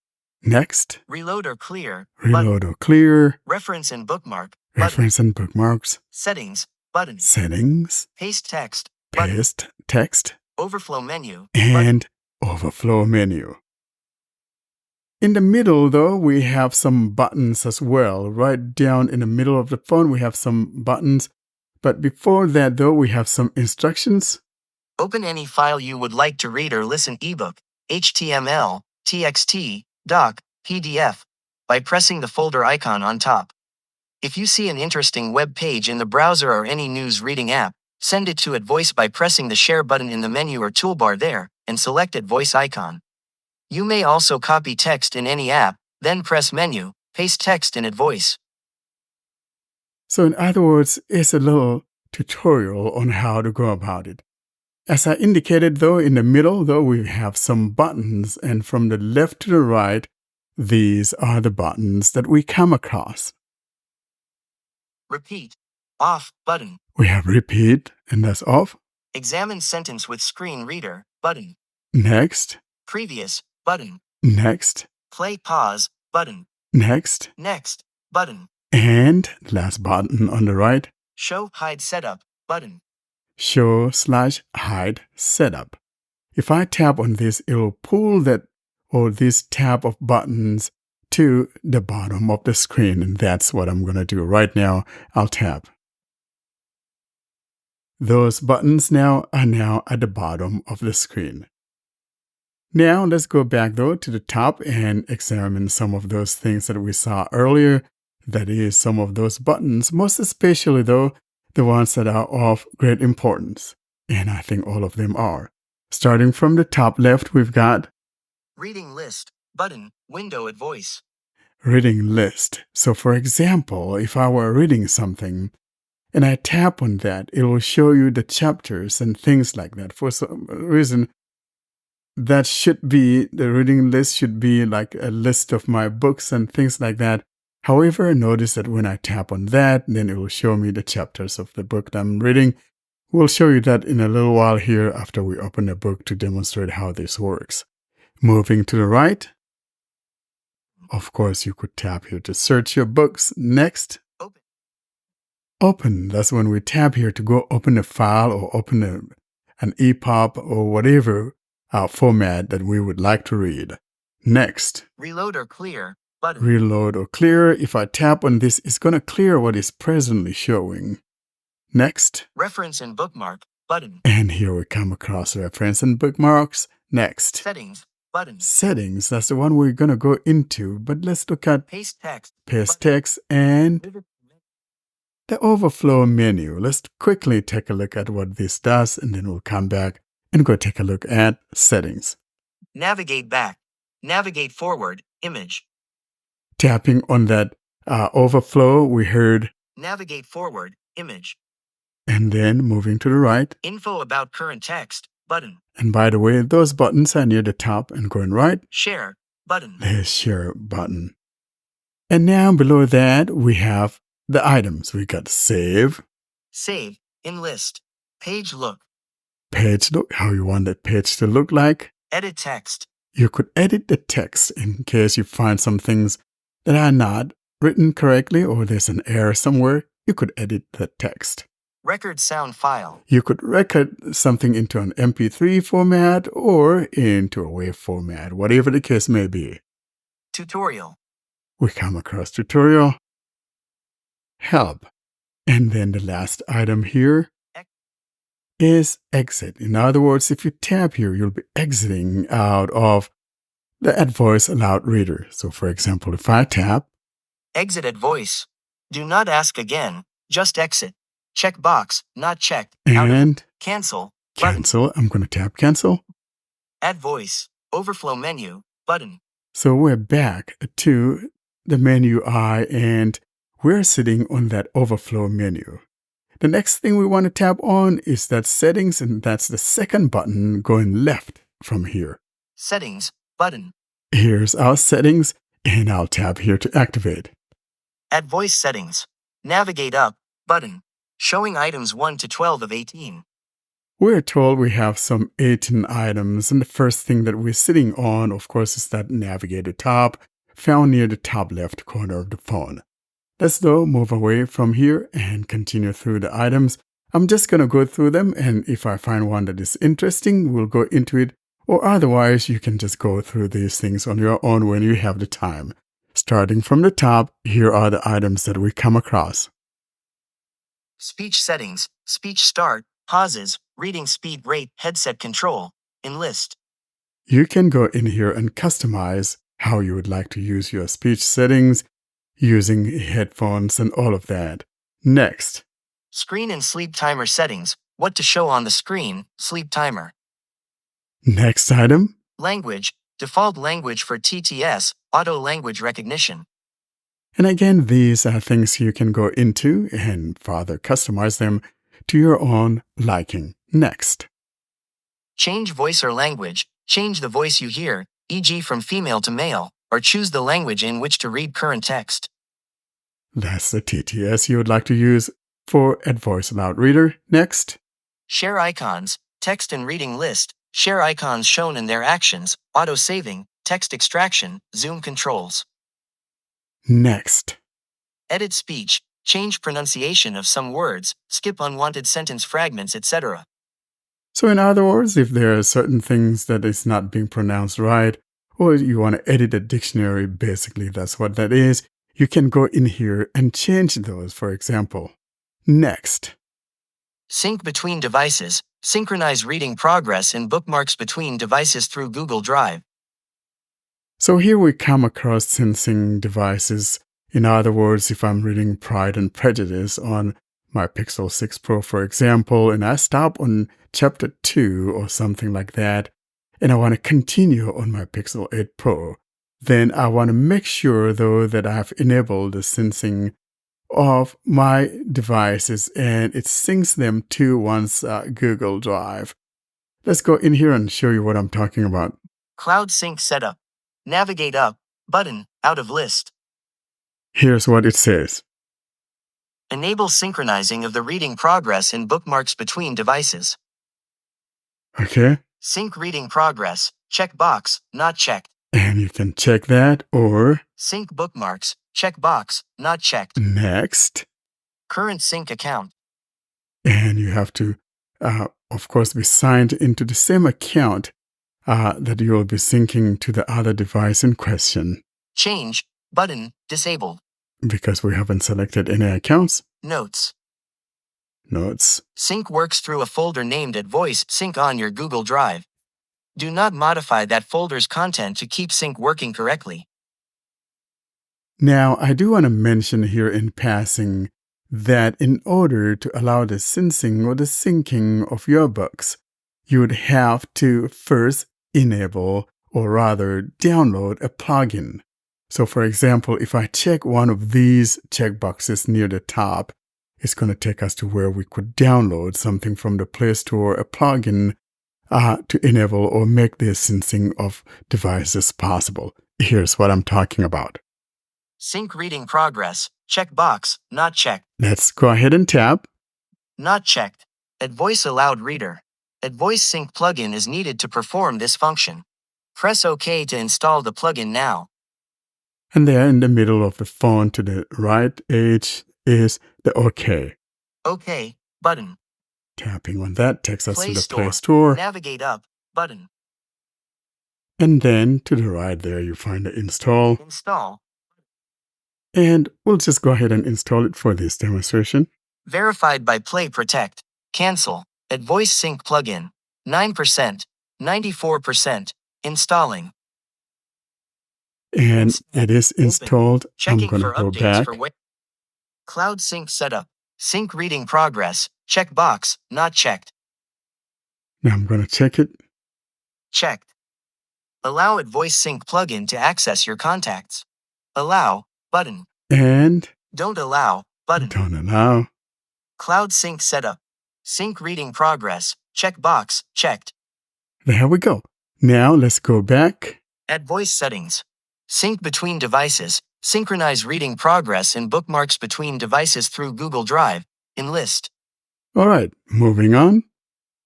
Next. Reload or clear, Reload button. or clear. Reference and bookmark, Reference button. and bookmarks. Settings, button. Settings. Paste text, button. Paste text. Overflow menu, and overflow menu. In the middle, though, we have some buttons as well. Right down in the middle of the phone, we have some buttons. But before that, though, we have some instructions. Open any file you would like to read or listen ebook, HTML, TXT, doc, PDF, by pressing the folder icon on top. If you see an interesting web page in the browser or any news reading app, send it to AdVoice by pressing the share button in the menu or toolbar there, and select AdVoice icon. You may also copy text in any app, then press menu, paste text in AdVoice. So in other words, it's a little tutorial on how to go about it. As I indicated, though, in the middle, though, we have some buttons, and from the left to the right, these are the buttons that we come across. Repeat. Off, button. We have repeat, and that's off. Examine sentence with screen reader, button. Next. Previous, button. Next. Play pause, button. Next. Next, button. And last button on the right. Show hide setup, button. Show/hide setup. If I tap on this, it will pull that or this tab of buttons to the bottom of the screen, and that's what I'm going to do right now. I'll tap. Those buttons now are at the bottom of the screen. Now let's go back though to the top and examine some of those things that we saw earlier. That is, some of those buttons, most especially though, the ones that are of great importance. And I think all of them are. Starting from the top left, we've got Reading list, button, window AdVoice. reading list. So for example, if I were reading something and I tap on that, it will show you the chapters and things like that. For some reason, that should be, the reading list should be like a list of my books and things like that. However, notice that when I tap on that, then it will show me the chapters of the book that I'm reading. We'll show you that in a little while here after we open the book to demonstrate how this works. Moving to the right. Of course, you could tap here to search your books. Next. Open. Open. That's when we tap here to go open a file or open an EPUB or whatever format that we would like to read. Next. Reload or clear, button. Reload or clear. If I tap on this, it's going to clear what is presently showing. Next. Reference and bookmark, button. And here we come across reference and bookmarks. Next. Settings, button. Settings, that's the one we're going to go into. But let's look at Paste text, paste button. text and the overflow menu. Let's quickly take a look at what this does, and then we'll come back and go take a look at settings. Navigate back, navigate forward, image. Tapping on that overflow, we heard, Navigate forward, image. and then moving to the right. Info about current text, button. And by the way, those buttons are near the top and going right. Share, button. There's share button. And now below that, we have the items. We got save, Save, in list. Page look, page look, how you want that page to look like. edit text. You could edit the text in case you find some things that are not written correctly or there's an error somewhere. You could edit the text. Record sound file. You could record something into an MP3 format or into a WAV format, whatever the case may be. Tutorial. We come across tutorial, help, and then the last item here is exit. In other words, if you tap here, you'll be exiting out of the Add Voice Aloud Reader. So for example, if I tap, Exit at voice. Do not ask again, just exit. Check box, not checked. Out of and cancel. Button. cancel, I'm going to tap cancel. Add voice. Overflow menu. Button. So we're back to the menu eye and we're sitting on that overflow menu. The next thing we want to tap on is that settings, and that's the second button going left from here. Settings. Button. Here's our settings, and I'll tap here to activate. Add voice settings. Navigate up. Button. Showing items 1 to 12 of 18. We're told we have some 18 items, and the first thing that we're sitting on, of course, is that navigator tab found near the top left corner of the phone. Let's though move away from here and continue through the items. I'm just going to go through them, and if I find one that is interesting, we'll go into it, or otherwise you can just go through these things on your own when you have the time. Starting from the top, here are the items that we come across. Speech settings. Speech start. Pauses. Reading speed rate. Headset control. Enlist. You can go in here and customize how you would like to use your speech settings using headphones and all of that. Next, Screen and sleep timer settings. What to show on the screen. Sleep timer. next item, Language. Default language for TTS. Auto language recognition. and again, these are things you can go into and further customize them to your own liking. Next, Change voice or language. Change the voice you hear, e.g. from female to male, or choose the language in which to read current text. that's the TTS you would like to use for Add Voice Aloud Reader. Next, Share icons. Text and reading list. Share icons shown in their actions. Auto saving. Text extraction. Zoom controls. next, Edit speech. Change pronunciation of some words. Skip unwanted sentence fragments, etc. So in other words, if there are certain things that is not being pronounced right, or you want to edit a dictionary, basically that's what that is, you can go in here and change those, for example. Next, Sync between devices. Synchronize reading progress and bookmarks between devices through Google Drive. so here we come across sensing devices. In other words, if I'm reading Pride and Prejudice on my Pixel 6 Pro, for example, and I stop on chapter 2 or something like that, and I want to continue on my Pixel 8 Pro, then I want to make sure, though, that I've enabled the sensing of my devices and it syncs them to one's Google Drive. Let's go in here and show you what I'm talking about. Cloud Sync Setup. Navigate up. Button. Out of list. Here's what it says. Enable synchronizing of the reading progress and bookmarks between devices. Okay? Sync reading progress. Check box. Not checked. And you can check that, or Sync bookmarks. Check box. Not checked. next. Current sync account. And you have to, of course, be signed into the same account that you will be syncing to the other device in question. Change. Button. Disabled. Because we haven't selected any accounts. Notes. Notes. Sync works through a folder named Advoice Sync on your Google Drive. Do not modify that folder's content to keep Sync working correctly. Now, I do want to mention here in passing that in order to allow the syncing or the syncing of your books, you would have to first enable or rather download a plugin. So for example, if I check one of these checkboxes near the top, it's going to take us to where we could download something from the Play Store, a plugin to enable or make the syncing of devices possible. Here's what I'm talking about. Sync reading progress. Checkbox, not checked. Let's go ahead and tap. Not checked. Advoice Aloud Reader. Advoice Sync plugin is needed to perform this function. Press OK to install the plugin now. And there in the middle of the phone to the right edge is the OK. OK button. Tapping on that takes us Play to the Store. Play Store. Navigate up button. And then to the right there you find the install. Install. And we'll just go ahead and install it for this demonstration. Verified by Play Protect. Cancel. Advoice Sync plugin. 9%. 94%. Installing. And it is installed. Checking I'm going to for go updates back. for Cloud Sync setup. Sync reading progress. Checkbox, not checked. Now I'm going to check it. Checked. Allow Advoice Sync plugin to access your contacts. Allow button. And Don't allow button. don't allow. Cloud Sync setup. Sync reading progress. Checkbox, checked. There we go. Now let's go back. Advoice settings. Sync between devices. Synchronize reading progress and bookmarks between devices through Google Drive. In list. All right, moving on.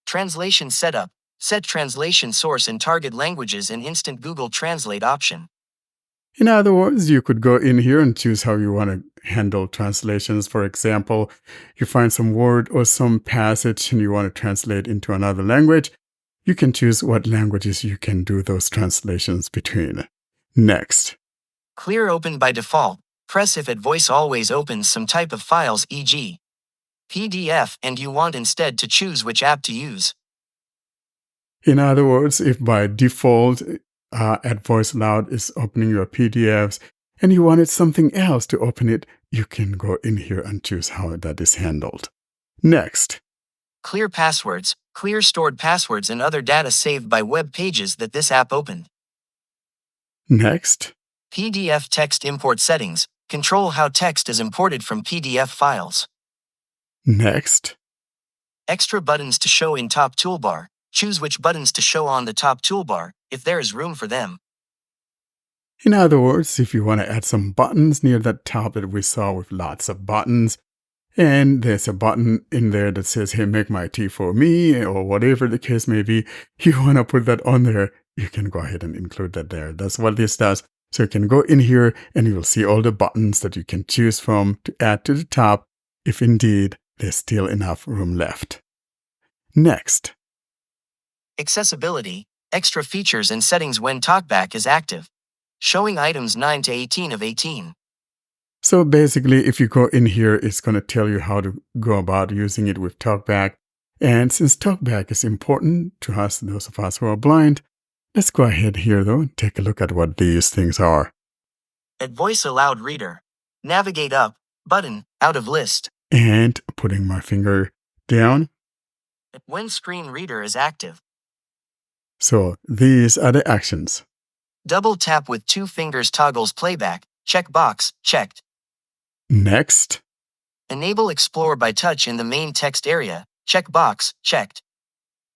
Translation setup. Set translation source and target languages and instant Google Translate option. In other words, you could go in here and choose how you want to handle translations. For example, you find some word or some passage and you want to translate into another language. You can choose what languages you can do those translations between. Next. Clear open by default. Press if Advoice always opens some type of files, e.g. PDF, and you want instead to choose which app to use. In other words, if by default Advoice Loud is opening your PDFs and you wanted something else to open it, you can go in here and choose how that is handled. Next. Clear passwords. Clear stored passwords and other data saved by web pages that this app opened. Next. PDF text import settings. Control how text is imported from PDF files. Next. Extra buttons to show in top toolbar. Choose which buttons to show on the top toolbar, if there is room for them. In other words, if you want to add some buttons near that top that we saw with lots of buttons, and there's a button in there that says, hey, make my tea for me, or whatever the case may be, you want to put that on there, you can go ahead and include that there. That's what this does. So you can go in here and you will see all the buttons that you can choose from to add to the top, if indeed there's still enough room left. Next. Accessibility. Extra features and settings when TalkBack is active. Showing items 9 to 18 of 18. So basically, if you go in here, it's going to tell you how to go about using it with TalkBack. And since TalkBack is important to us, those of us who are blind, let's go ahead here though and take a look at what these things are. Advoice Aloud Reader. Navigate up button out of list. And putting my finger down. When screen reader is active. So these are the actions. Double tap with 2 fingers toggles playback. Checkbox checked. Next. Enable Explore by touch in the main text area. Checkbox checked.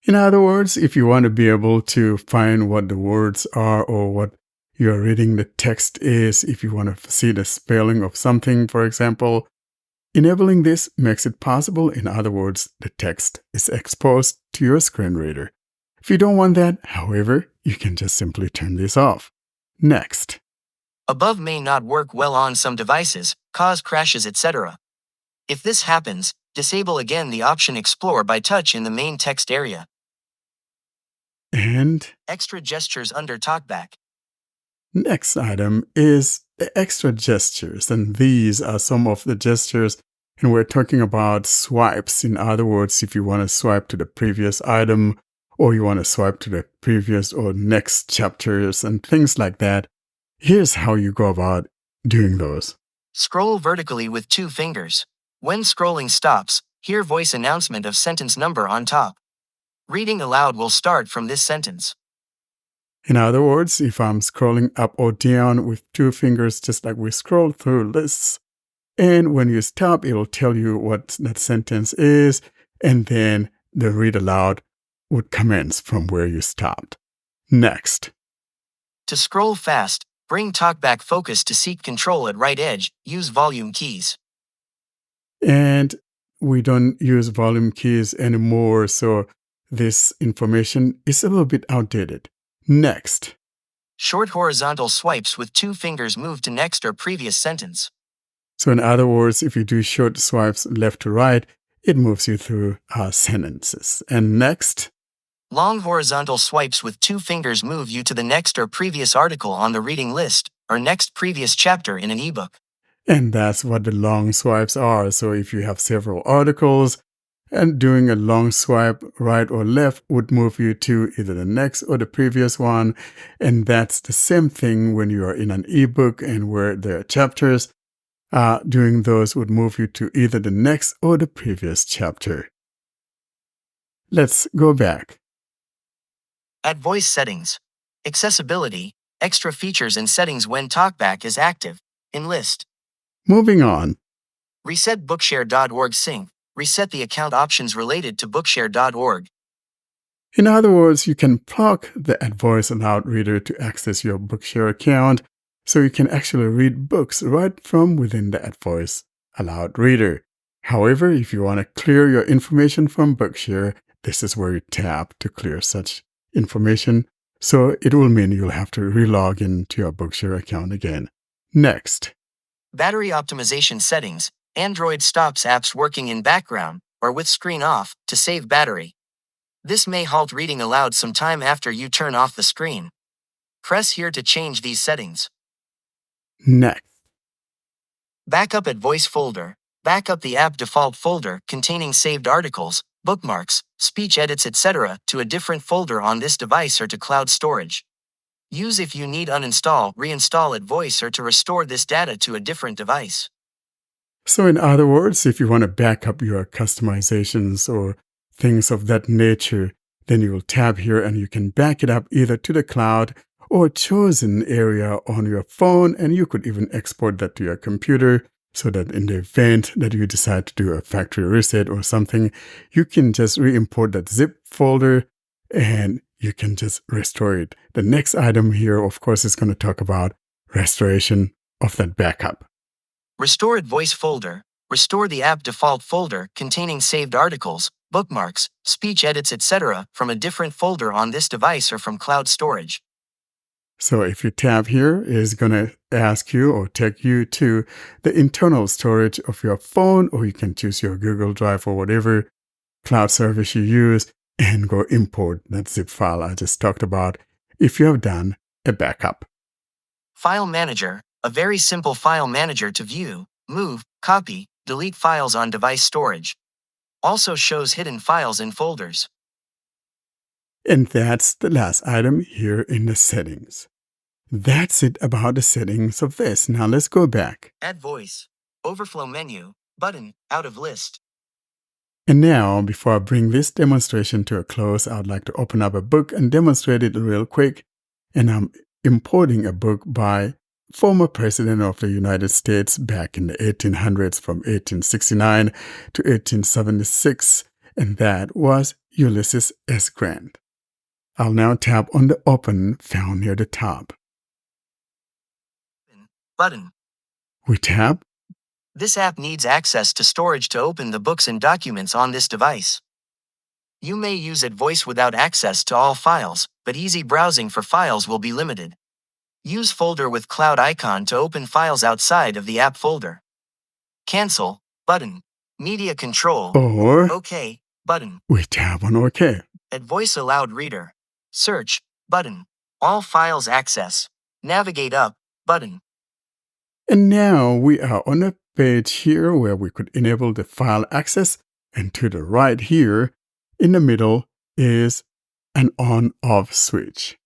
In other words, if you want to be able to find what the words are or what you're reading the text is, if you want to see the spelling of something, for example, enabling this makes it possible. In other words, the text is exposed to your screen reader. If you don't want that, however, you can just simply turn this off. Next. Above may not work well on some devices, cause crashes, etc. If this happens, disable again the option Explore by touch in the main text area. And extra gestures under TalkBack. Next item is the extra gestures, and these are some of the gestures And we're talking about swipes. In other words, if you want to swipe to the previous item, or you want to swipe to the previous or next chapters and things like that, here's how you go about doing those. Scroll vertically with 2 fingers. When scrolling stops, hear voice announcement of sentence number on top. Reading aloud will start from this sentence. In other words, if I'm scrolling up or down with 2 fingers, just like we scroll through lists, and when you stop, it'll tell you what that sentence is, and then the read aloud would commence from where you stopped. Next. To scroll fast, bring talkback focus to seek control at right edge, use volume keys. And we don't use volume keys anymore, so this information is a little bit outdated. Next. Short horizontal swipes with 2 fingers move to next or previous sentence. So in other words, if you do short swipes left to right, it moves you through sentences. And next. Long horizontal swipes with 2 fingers move you to the next or previous article on the reading list, or next previous chapter in an ebook. And that's what the long swipes are. So if you have several articles, and doing a long swipe right or left would move you to either the next or the previous one. And that's the same thing when you are in an ebook and where there are chapters. Doing those would move you to either the next or the previous chapter. Let's go back. At voice settings. Accessibility, extra features and settings when talkback is active, in list. Moving on. Reset bookshare.org sync. Reset the account options related to bookshare.org. In other words, you can plug the Voice Aloud Reader to access your Bookshare account, so you can actually read books right from within the Voice Aloud Reader. However, if you want to clear your information from Bookshare, this is where you tap to clear such information. So it will mean you'll have to re-log into your Bookshare account again. Next. Battery optimization settings. Android stops apps working in background, or with screen off, to save battery. This may halt reading aloud some time after you turn off the screen. Press here to change these settings. Next. Backup at voice folder. Backup the app default folder containing saved articles, bookmarks, speech edits, etc. to a different folder on this device or to cloud storage. Use if you need uninstall, reinstall at voice or to restore this data to a different device. So in other words, if you want to back up your customizations or things of that nature, then you will tab here and you can back it up either to the cloud or a chosen area on your phone, and you could even export that to your computer so that in the event that you decide to do a factory reset or something, you can just re-import that zip folder and you can just restore it. The next item here, of course, is going to talk about restoration of that backup. Restore at voice folder. Restore the app default folder containing saved articles, bookmarks, speech edits, etc. from a different folder on this device or from cloud storage. So if you tap here, it's going to ask you or take you to the internal storage of your phone, or you can choose your Google Drive or whatever cloud service you use and go import that zip file I just talked about if you have done a backup. File Manager. A very simple file manager to view, move, copy, delete files on device storage. Also shows hidden files in folders. And that's the last item here in the settings. That's it about the settings of this. Now let's go back. Add voice. Overflow menu. Button. Out of list. And now, before I bring this demonstration to a close, I'd like to open up a book and demonstrate it real quick. And I'm importing a book by former President of the United States back in the 1800s from 1869 to 1876, and that was Ulysses S. Grant. I'll now tap on the Open found near the top. Button. We tap. This app needs access to storage to open the books and documents on this device. You may use it voice without access to all files, but easy browsing for files will be limited. Use folder with cloud icon to open files outside of the app folder. Cancel, button. Media control, Or OK, button. we tap on OK. At voice Aloud Reader. Search, button. All files access. Navigate up, button. And now we are on a page here where we could enable the file access, and to the right here in the middle is an on-off switch.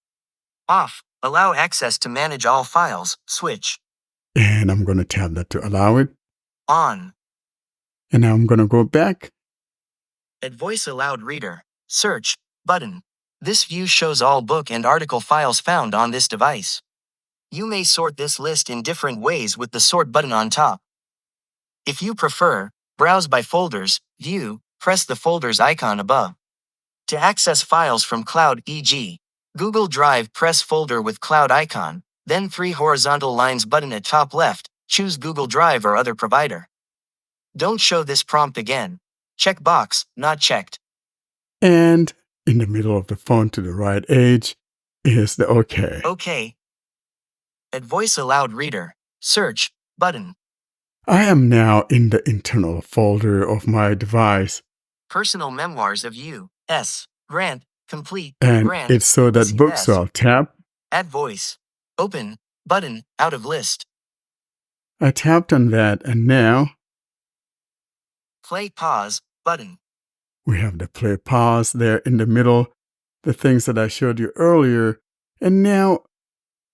Off. Allow access to manage all files. Switch. And I'm going to tap that to allow it. On. And now I'm going to go back. Voice Aloud Reader. Search. Button. This view shows all book and article files found on this device. You may sort this list in different ways with the sort button on top. If you prefer, browse by folders, view, press the folders icon above. To access files from cloud, e.g., Google Drive, press folder with cloud icon, then 3 horizontal lines button at top left, choose Google Drive or other provider. Don't show this prompt again. Check box, not checked. And in the middle of the phone to the right edge is the OK. OK. Voice Aloud Reader. Search. Button. I am now in the internal folder of my device. Personal Memoirs of U.S. Grant. Complete. And Grant. it's so that book, so I'll tap. Add voice. Open. Button. Out of list. I tapped on that, and now Play pause. Button. we have the play pause there in the middle, the things that I showed you earlier. And now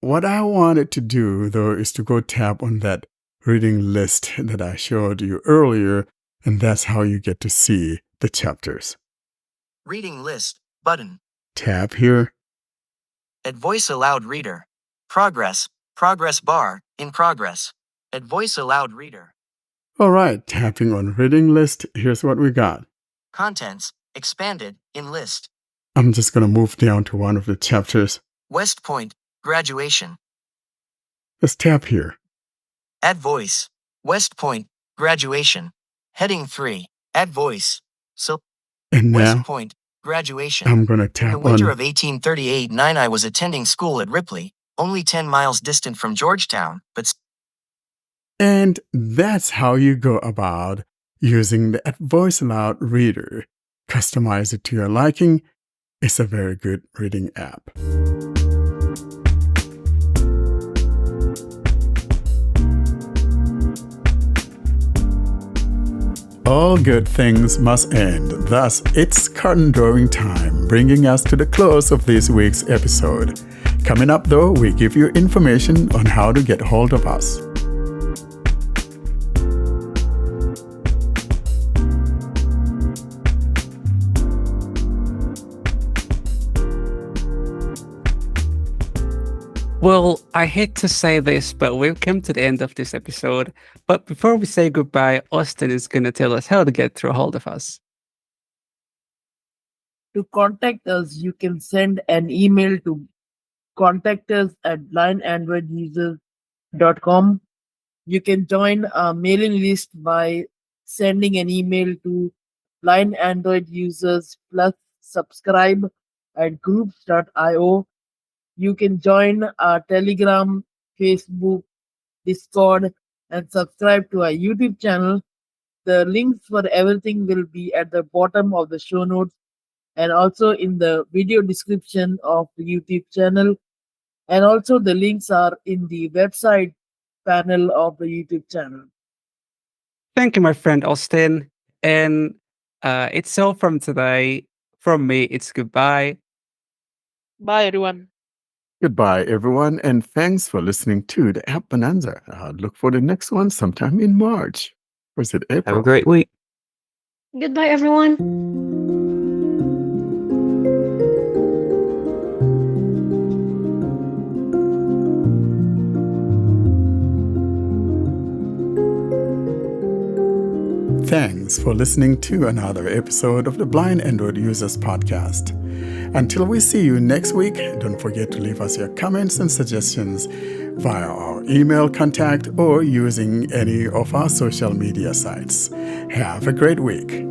what I wanted to do, though, is to go tap on that reading list that I showed you earlier, and that's how you get to see the chapters. Reading list. Button. Tap here. Voice Aloud Reader. Progress. Progress bar. In progress. Voice Aloud Reader. All right, tapping on reading list, here's what we got. Contents. Expanded. In list. I'm just going to move down to one of the chapters. West Point. Graduation. Let's tap here. Add voice. West Point. Graduation. Heading 3. Add voice. So, And West now Point. Graduation. I'm going to In tap the winter on. of 1838-9, I was attending school at Ripley, only 10 miles distant from Georgetown, but And that's how you go about using the Voice Aloud Reader. Customize it to your liking. It's a very good reading app. All good things must end. Thus, it's curtain drawing time, bringing us to the close of this week's episode. Coming up, though, we give you information on how to get hold of us. Well, I hate to say this, but we've come to the end of this episode. But before we say goodbye, Austin is going to tell us how to get through a hold of us. To contact us, you can send an email to contactus@blindandroidusers.com. You can join our mailing list by sending an email to blind Android users plus subscribe at groups.io. You can join our Telegram, Facebook, Discord, and subscribe to our YouTube channel. The links for everything will be at the bottom of the show notes and also in the video description of the YouTube channel. And also the links are in the website panel of the YouTube channel. Thank you, my friend Austin. And it's all from today. From me, it's goodbye. Bye, everyone. Goodbye, everyone, and thanks for listening to the App Bonanza. Look for the next one sometime in March. Or is it April? Have a great week. Goodbye, everyone. Thanks for listening to another episode of the Blind Android Users Podcast. Until we see you next week, don't forget to leave us your comments and suggestions via our email contact or using any of our social media sites. Have a great week.